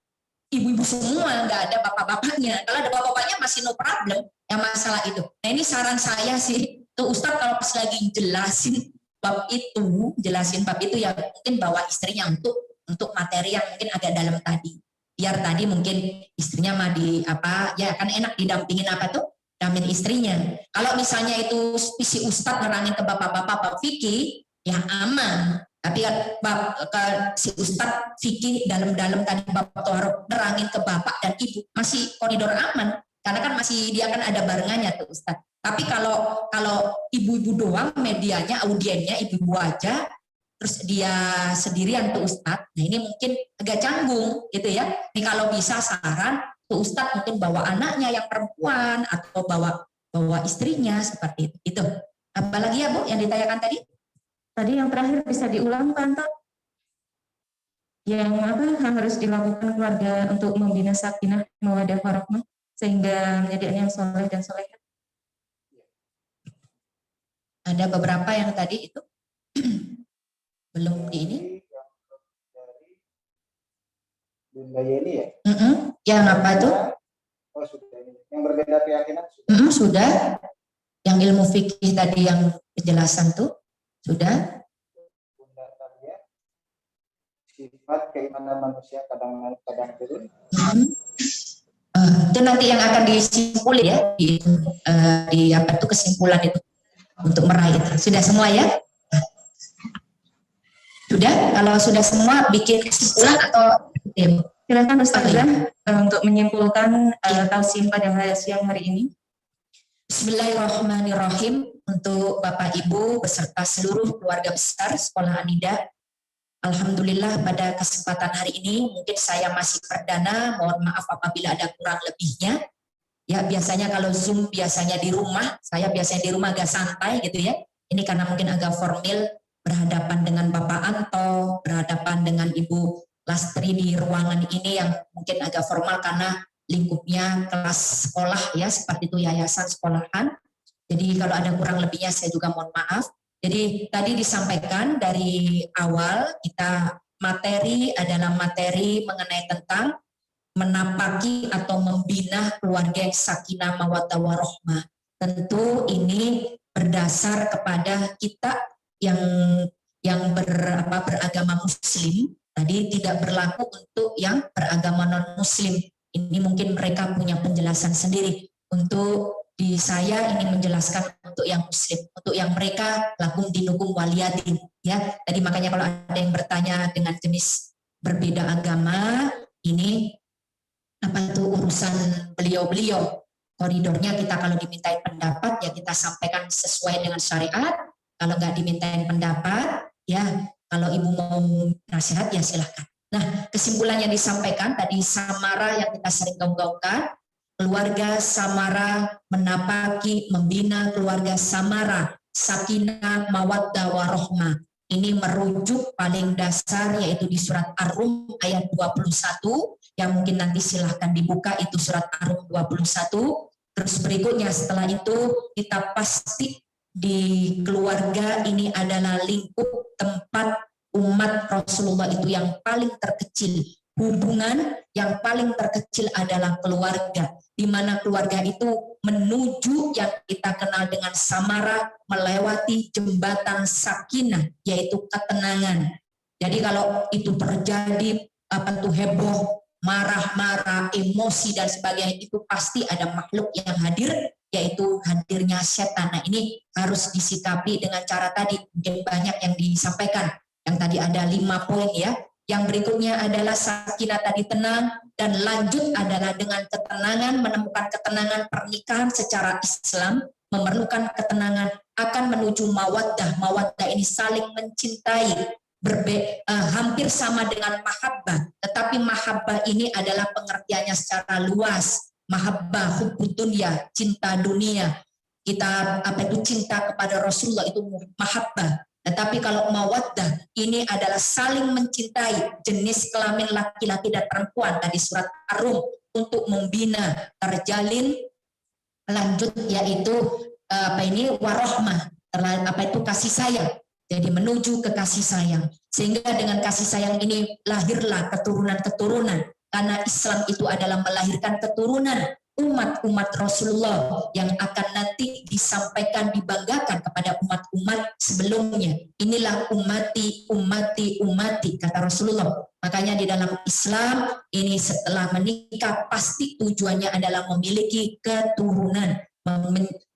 ibu-ibu semua, nggak ada bapak-bapaknya. Kalau ada bapak-bapaknya masih no problem yang masalah itu. Nah ini saran saya sih, tuh ustadz kalau pas lagi jelasin bab itu ya mungkin bawa istrinya untuk materi yang mungkin agak dalam tadi. Biar tadi mungkin istrinya mah di apa ya kan enak didampingin apa tuh? Dampingin istrinya. Kalau misalnya itu si ustadz nerangin ke bapak-bapak bab fikih, ya aman. Tapi si ustadz fikih dalam-dalam tadi bapak toharo nerangin ke bapak dan ibu masih koridor aman. Karena kan masih dia kan ada barengannya tuh ustadz. Tapi kalau ibu-ibu doang medianya, audiennya ibu-ibu aja, terus dia sendirian tuh ustadz, nah ini mungkin agak canggung gitu ya. Ini kalau bisa saran tuh ustadz mungkin bawa anaknya yang perempuan atau bawa istrinya seperti itu. Apalagi ya Bu yang ditanyakan tadi? Tadi yang terakhir bisa diulang Pak Anto? Yang apa harus dilakukan keluarga untuk membina sakinah mawaddah warahmah sehingga menjadi yang soleh dan soleha? Ada beberapa yang tadi itu belum di ini. Bunda Yeni ya? Yang apa tuh? Oh sudah. Yang berbeda keyakinan sudah. Sudah. Yang ilmu fikih tadi yang penjelasan tuh sudah. Bunda Tania, sifat keimanan manusia kadang naik kadang turun. Itu nanti yang akan disimpulin ya di apa tuh kesimpulan itu untuk meraih itu. Sudah semua ya? Sudah? Kalau sudah semua bikin kesimpulan atau silakan Ustazah untuk menyimpulkan tausiah pada siang hari ini. Bismillahirrahmanirrahim. Untuk Bapak Ibu beserta seluruh keluarga besar Sekolah An-Nida, alhamdulillah pada kesempatan hari ini mungkin saya masih perdana, mohon maaf apabila ada kurang lebihnya. Ya biasanya kalau Zoom biasanya di rumah, saya biasanya di rumah agak santai gitu ya. Ini karena mungkin agak formal, berhadapan dengan Bapak Anto, berhadapan dengan Ibu Lastri di ruangan ini yang mungkin agak formal karena lingkupnya kelas sekolah ya, seperti itu yayasan sekolahan. Jadi kalau ada kurang lebihnya saya juga mohon maaf. Jadi tadi disampaikan dari awal kita materi adalah materi mengenai tentang menapaki atau membina keluarga yang sakinah mawaddah warahmah. Tentu ini berdasar kepada kita yang beragama muslim. Tadi tidak berlaku untuk yang beragama non muslim. Ini mungkin mereka punya penjelasan sendiri. Untuk di saya ini menjelaskan untuk yang muslim, untuk yang mereka lakum dinukum waliyadin ya. Tadi makanya kalau ada yang bertanya dengan jenis berbeda agama, ini apa itu urusan beliau-beliau. Koridornya kita kalau dimintain pendapat ya kita sampaikan sesuai dengan syariat. Kalau nggak dimintain pendapat ya Kalau ibu mau nasihat ya silahkan. Nah, kesimpulannya disampaikan tadi Samara yang kita sering gaung-gaungkan, keluarga Samara menapaki, membina keluarga Samara, sakinah, mawaddah, warohmah. Ini merujuk paling dasar yaitu di surat Ar-Rum ayat 21, yang mungkin nanti silahkan dibuka, itu surat Ar-Rum 21. Terus berikutnya setelah itu kita pasti di keluarga ini adalah lingkup tempat umat Rasulullah itu yang paling terkecil. Hubungan yang paling terkecil adalah keluarga, di mana keluarga itu menuju yang kita kenal dengan samara, melewati jembatan sakinah, yaitu ketenangan. Jadi kalau itu terjadi heboh, marah-marah, emosi dan sebagainya, itu pasti ada makhluk yang hadir, yaitu hadirnya setan. Nah, ini harus disikapi dengan cara tadi, mungkin banyak yang disampaikan. Yang tadi ada 5 poin ya. Yang berikutnya adalah sakinah tadi, tenang, dan lanjut adalah dengan ketenangan, menemukan ketenangan pernikahan secara Islam, memerlukan ketenangan, akan menuju mawaddah. Mawaddah ini saling mencintai, hampir sama dengan mahabbah, tetapi mahabbah ini adalah pengertiannya secara luas. Mahabbah, hubbud dunya, cinta dunia. Kita cinta kepada Rasulullah itu mahabbah. Tetapi kalau mawaddah ini adalah saling mencintai jenis kelamin laki-laki dan perempuan, tadi surat Ar-Rum, untuk membina, terjalin lanjut yaitu warohmah, kasih sayang. Jadi menuju ke kasih sayang. Sehingga dengan kasih sayang ini lahirlah keturunan-keturunan. Karena Islam itu adalah melahirkan keturunan umat-umat Rasulullah yang akan nanti disampaikan, dibanggakan kepada umat-umat sebelumnya. Inilah ummati, ummati, ummati, kata Rasulullah. Makanya di dalam Islam ini setelah menikah pasti tujuannya adalah memiliki keturunan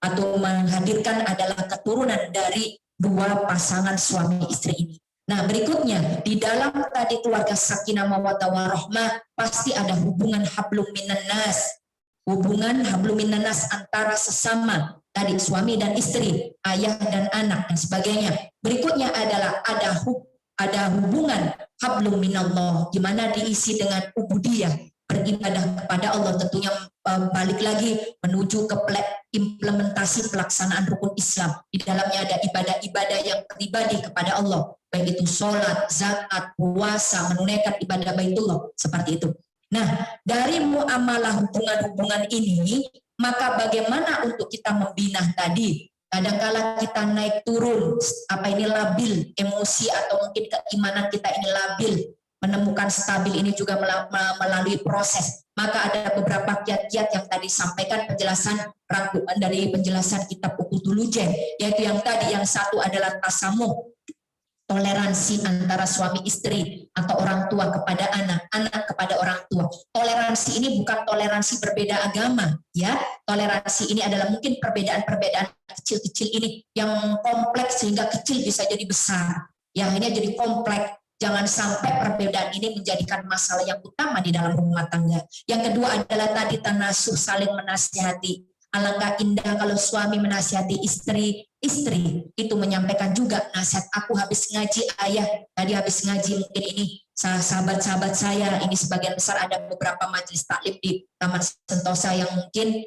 atau menghadirkan adalah keturunan dari 2 pasangan suami istri ini. Nah, berikutnya di dalam tadi keluarga sakinah mawaddah warahmah pasti ada hubungan hablum minan nas. Hubungan hablum minan nas antara sesama tadi suami dan istri, ayah dan anak dan sebagainya. Berikutnya adalah ada hubungan hablum minallah, di mana diisi dengan ubudiyah, beribadah kepada Allah, tentunya balik lagi menuju ke implementasi pelaksanaan rukun Islam. Di dalamnya ada ibadah-ibadah yang pribadi kepada Allah, baik itu sholat, zakat, puasa, menunaikan ibadah baitullah, seperti itu. Nah, dari muamalah hubungan-hubungan ini, maka bagaimana untuk kita membina tadi? Kadangkala kita naik turun, labil, emosi atau mungkin keimanan kita ini labil, menemukan stabil ini juga melalui proses. Maka ada beberapa kiat-kiat yang tadi sampaikan penjelasan rangkuman dari penjelasan kitab Uqudul-Lujen, yaitu yang tadi, yang satu adalah tasamuh, toleransi antara suami istri atau orang tua kepada anak, anak kepada orang tua. Toleransi ini bukan toleransi berbeda agama, ya. Toleransi ini adalah mungkin perbedaan-perbedaan kecil-kecil ini yang kompleks sehingga kecil bisa jadi besar. Ya, ini jadi kompleks. Jangan sampai perbedaan ini menjadikan masalah yang utama di dalam rumah tangga. Yang kedua adalah tadi tanasuh, saling menasihati. Alangkah indah kalau suami menasihati istri, istri itu menyampaikan juga nasihat. Aku habis ngaji ayah, tadi habis ngaji, mungkin ini sahabat-sahabat saya, ini sebagian besar ada beberapa majelis taklim di Taman Sentosa yang mungkin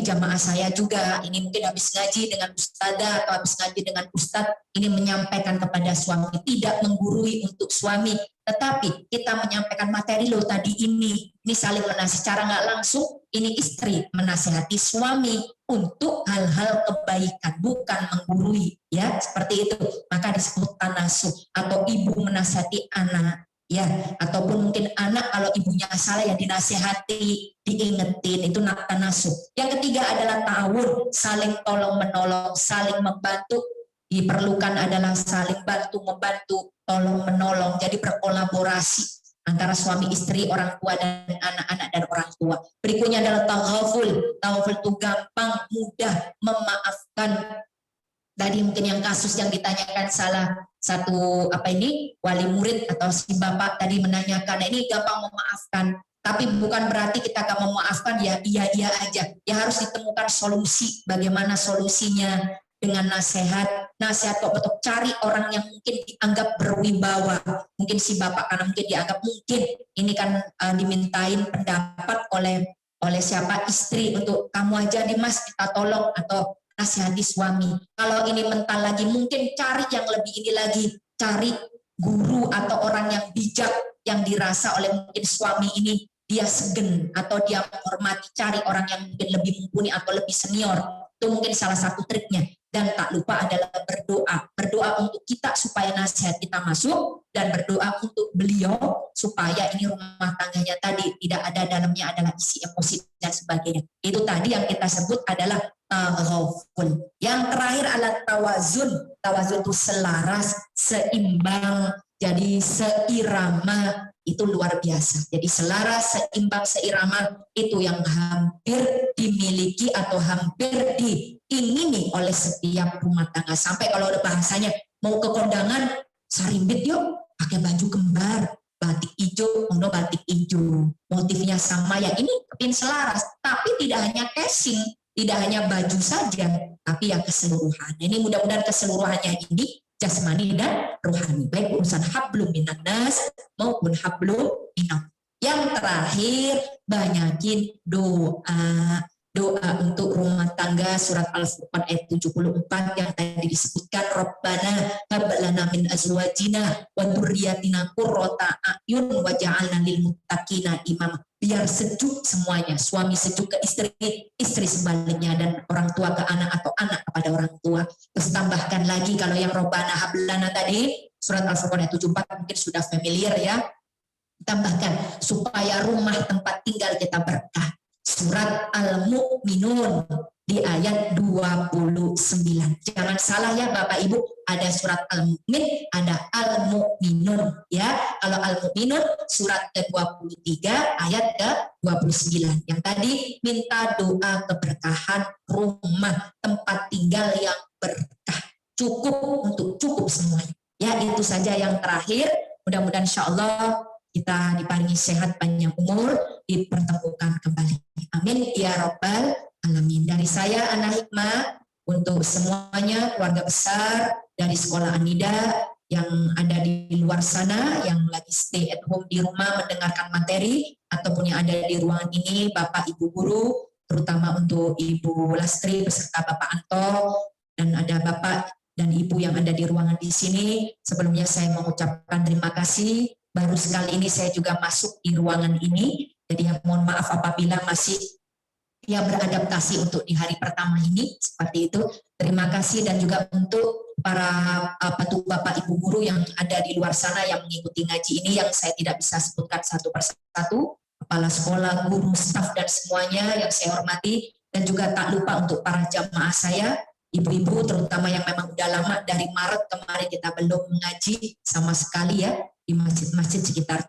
jamaah saya juga, ini mungkin habis ngaji dengan ustadzah atau habis ngaji dengan ustadz, ini menyampaikan kepada suami, tidak menggurui untuk suami, tetapi kita menyampaikan materi loh tadi ini saling menasihati secara nggak langsung, ini istri menasihati suami untuk hal-hal kebaikan, bukan menggurui, ya, seperti itu. Maka disebut tanasuh, atau ibu menasihati anak, ya, ataupun mungkin anak kalau ibunya salah ya dinasihati, diingetin, itu tanasuh. Yang ketiga adalah ta'awun, saling tolong menolong, saling membantu. Diperlukan adalah saling bantu membantu, tolong menolong, jadi berkolaborasi antara suami istri, orang tua dan anak-anak dan orang tua. Berikutnya adalah taghaful. Taghaful itu gampang, mudah memaafkan. Tadi mungkin yang kasus yang ditanyakan salah satu wali murid atau si bapak tadi menanyakan, ini gampang memaafkan, tapi bukan berarti kita akan memaafkan ya iya aja. Ya harus ditemukan solusi, bagaimana solusinya dengan nasihat, nasihat kok untuk cari orang yang mungkin dianggap berwibawa. Mungkin si bapak karena mungkin dianggap mungkin ini kan dimintain pendapat oleh siapa istri untuk kamu aja nih mas kita tolong atau nasihati suami. Kalau ini mental lagi mungkin cari yang lebih ini lagi, cari guru atau orang yang bijak yang dirasa oleh mungkin suami ini dia segen atau dia menghormati, cari orang yang mungkin lebih mumpuni atau lebih senior. Itu mungkin salah satu triknya. Dan tak lupa adalah berdoa untuk kita supaya nasihat kita masuk, dan berdoa untuk beliau supaya ini rumah tangganya tadi tidak ada dalamnya adalah isi emosi dan sebagainya. Itu tadi yang kita sebut adalah taghaful. Yang terakhir adalah tawazun. Tawazun itu selaras, seimbang, jadi seirama. Itu luar biasa. Jadi selaras, seimbang, seirama itu yang hampir dimiliki atau hampir diingini oleh setiap rumah tangga. Sampai kalau ada bahasanya mau ke kondangan, sarimbit yuk, pakai baju kembar, batik hijau, batik hijau. Motifnya sama ya, ini kepin selaras. Tapi tidak hanya casing, tidak hanya baju saja, tapi yang keseluruhan. Ini mudah-mudahan keseluruhannya ini jasmani dan rohani, baik urusan hablum minan nas maupun hablum minan. Yang terakhir, banyakin doa untuk rumah tangga. Surat Al-Furqan ayat 74 yang tadi disebutkan, Rabbana hab lana min azwajina wa dzurriyyatina qurrata a'yun waj'alna lil muttaqina imama. Biar sejuk semuanya, suami sejuk ke istri, istri sebaliknya, dan orang tua ke anak atau anak kepada orang tua. Terus tambahkan lagi kalau yang Rabbana hab lana tadi, surat Al-Furqan ayat 74 mungkin sudah familiar ya. Tambahkan supaya rumah tempat tinggal kita berkah. Surat Al-Mu'minun di ayat 29. Jangan salah ya Bapak Ibu, ada surat Al-Mu'min, ada Al-Mu'minun ya. Kalau Al-Mu'minun surat ke-23 ayat ke-29. Yang tadi minta doa keberkahan rumah tempat tinggal yang berkah. Cukup semuanya. Ya itu saja yang terakhir. Mudah-mudahan insyaallah kita diparingi sehat panjang umur, dipertemukan kembali. Amin ya rabbal alamin. Dari saya Ana Hikmah untuk semuanya keluarga besar dari Sekolah An-Nida yang ada di luar sana, yang lagi stay at home di rumah mendengarkan materi, ataupun yang ada di ruangan ini, Bapak Ibu guru, terutama untuk Ibu Lastri beserta Bapak Anto, dan ada Bapak dan Ibu yang ada di ruangan di sini. Sebelumnya saya mengucapkan terima kasih. Baru sekali ini saya juga masuk di ruangan ini, jadi mohon maaf apabila masih beradaptasi untuk di hari pertama ini, seperti itu. Terima kasih, dan juga untuk para Bapak Ibu guru yang ada di luar sana yang mengikuti ngaji ini, yang saya tidak bisa sebutkan satu persatu, kepala sekolah, guru, staf, dan semuanya yang saya hormati, dan juga tak lupa untuk para jamaah saya, ibu-ibu terutama yang memang udah lama, dari Maret kemarin kita belum mengaji sama sekali ya, di masjid-masjid sekitar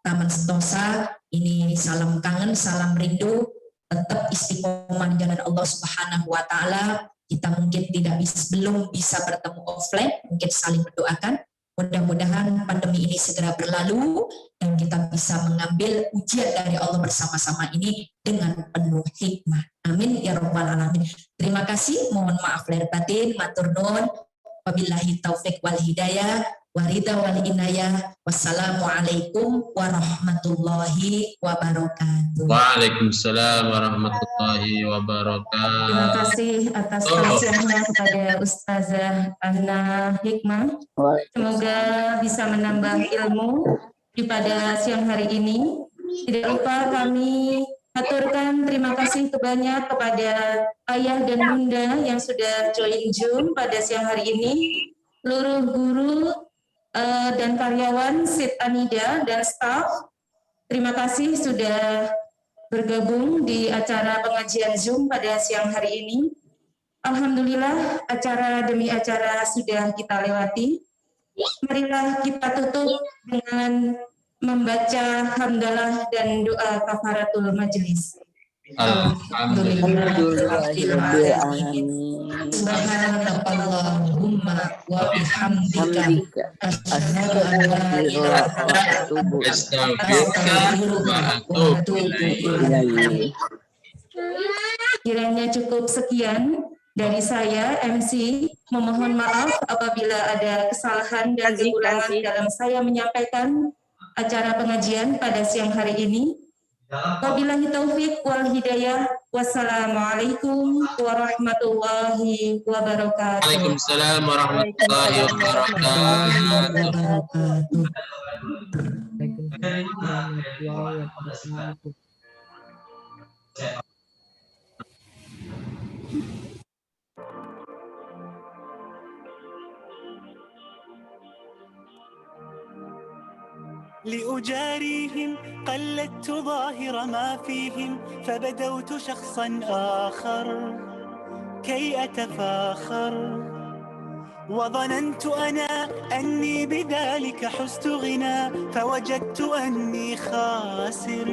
Taman Sentosa. Ini salam kangen, salam rindu, tetap istiqomah di jalan Allah Subhanahu wa taala. Kita mungkin belum bisa bertemu offline, mungkin saling mendoakan. Mudah-mudahan pandemi ini segera berlalu dan kita bisa mengambil ujian dari Allah bersama-sama ini dengan penuh hikmah. Amin ya rabbal alamin. Terima kasih, mohon maaf lahir batin, matur nuwun. Wabillahi taufik wal hidayah. Warida wal inayah. Wassalamualaikum warahmatullahi wabarakatuh. Waalaikumsalam warahmatullahi wabarakatuh. Terima kasih atas kajiannya kepada Ustazah Ana Hikmah. Semoga bisa menambah ilmu pada siang hari ini. Tidak lupa kami aturkan terima kasih banyak kepada ayah dan bunda yang sudah join Zoom pada siang hari ini, seluruh guru dan karyawan SIT An-Nida dan staf. Terima kasih sudah bergabung di acara pengajian Zoom pada siang hari ini. Alhamdulillah, acara demi acara sudah kita lewati. Marilah kita tutup dengan membaca hamdalah dan doa kafaratul majelis. Subhanallahumma wa bihamdika asyhadu an la ilaha illa anta Kiranya cukup sekian. Dari saya, MC, memohon maaf apabila ada kesalahan dan kekurangan dalam saya menyampaikan acara pengajian pada siang hari ini. Wabillahi taufik wal hidayah. Wassalamualaikum warahmatullahi wabarakatuh. Waalaikumsalam warahmatullahi wabarakatuh. لأجاريهم قلدت ظاهر ما فيهم فبدوت شخصا آخر كي أتفاخر وظننت أنا أني بذلك حزت غنى فوجدت أني خاسر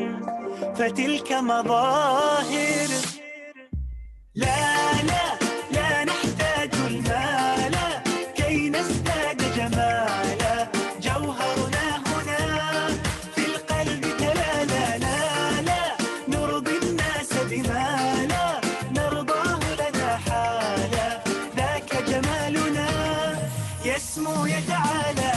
فتلك مظاهر لا لا لا نحتاج المال كي نزداد جمالا جوهرنا هنا في القلب تلالا لا لا نرضي الناس بما لا نرضاه لنا حالا ذاك جمالنا يسمو يتعالى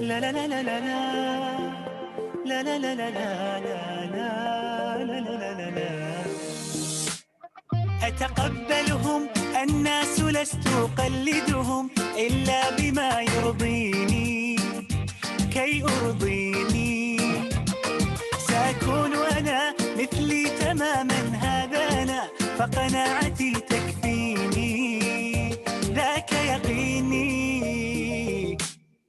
لا لا لا لا لا لا لا لا لا لا لا لا لا أتقبلهم الناس لست أقلدهم إلا بما يرضيني كي أرضيني سأكون أنا مثلي تماما هذا أنا فقناعتي تكفيني ذاك يقيني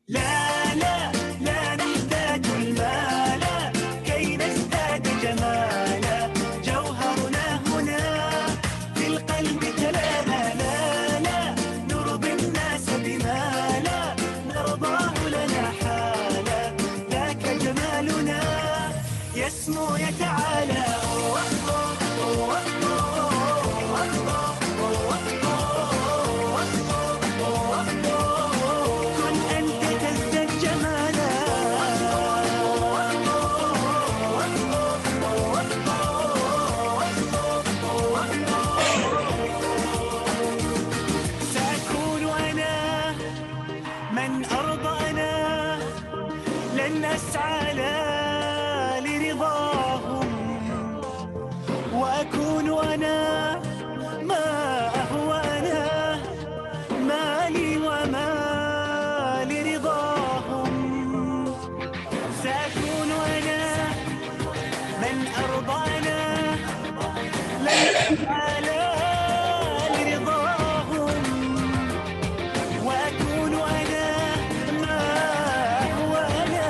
لا لا لا نحتاج المال كي نزداد جمالا جوهرنا هنا في القلب تلالا لا لا نرضي الناس بما لا نرضاه لنا حالا ذاك جمالنا يسمو يتعالى أسعى لرضاهم وأكون أنا ما أهوى أنا مالي وما لرضاهم سأكون أنا من أرضى أنا لن أسعى لرضاهم وأكون أنا ما أهوى أنا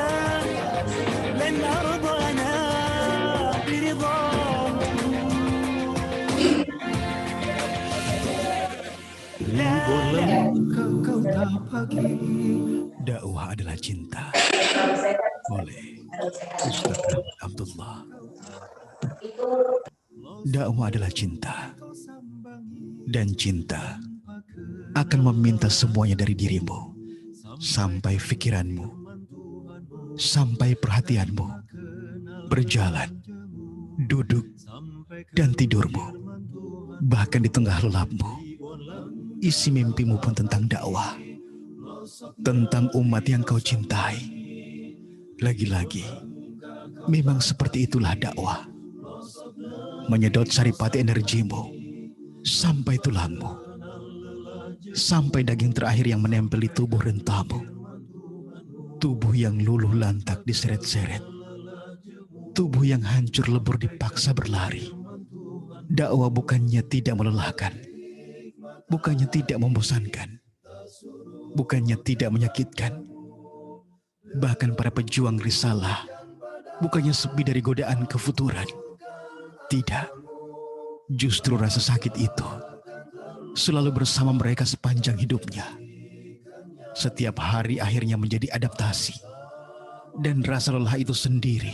لن أرضى أنا برضاهم لا لا Kau tak pagi. Dakwah adalah cinta. Oleh Ustaz Abdullah. Dakwah adalah cinta. Dan cinta akan meminta semuanya dari dirimu. Sampai pikiranmu. Sampai perhatianmu. Berjalan. Duduk. Dan tidurmu. Bahkan di tengah lelapmu. Isi mimpimu pun tentang dakwah, tentang umat yang kau cintai. Lagi-lagi, memang seperti itulah dakwah. Menyedot saripati energimu, sampai tulangmu, sampai daging terakhir yang menempel di tubuh rentamu. Tubuh yang luluh lantak diseret-seret. Tubuh yang hancur lebur dipaksa berlari. Dakwah bukannya tidak melelahkan. Bukannya tidak membosankan, bukannya tidak menyakitkan. Bahkan para pejuang risalah bukannya sepi dari godaan kefuturan. Tidak, justru rasa sakit itu selalu bersama mereka sepanjang hidupnya. Setiap hari akhirnya menjadi adaptasi, dan rasa lelah itu sendiri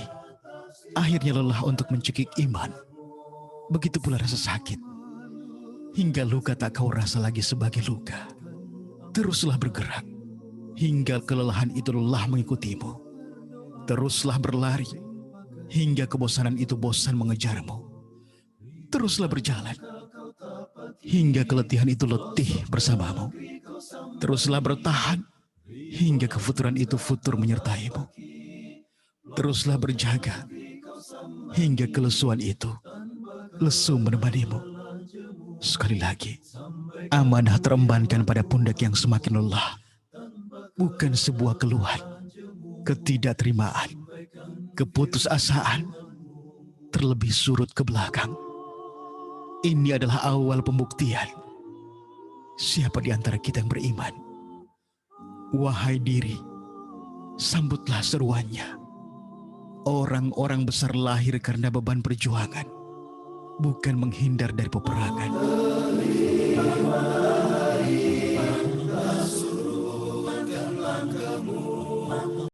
Akhirnya lelah untuk mencekik iman. Begitu pula rasa sakit. Hingga luka tak kau rasa lagi sebagai luka. Teruslah bergerak. Hingga kelelahan itu lelah mengikutimu. Teruslah berlari. Hingga kebosanan itu bosan mengejarmu. Teruslah berjalan. Hingga keletihan itu letih bersamamu. Teruslah bertahan. Hingga kefuturan itu futur menyertaimu. Teruslah berjaga. Hingga kelesuan itu lesu menemanimu. Sekali lagi, amanah terembankan pada pundak yang semakin lelah. Bukan sebuah keluhan, ketidakterimaan, keputusasaan, terlebih surut ke belakang. Ini adalah awal pembuktian. Siapa di antara kita yang beriman? Wahai diri, sambutlah seruannya. Orang-orang besar lahir karena beban perjuangan, bukan menghindar dari peperangan.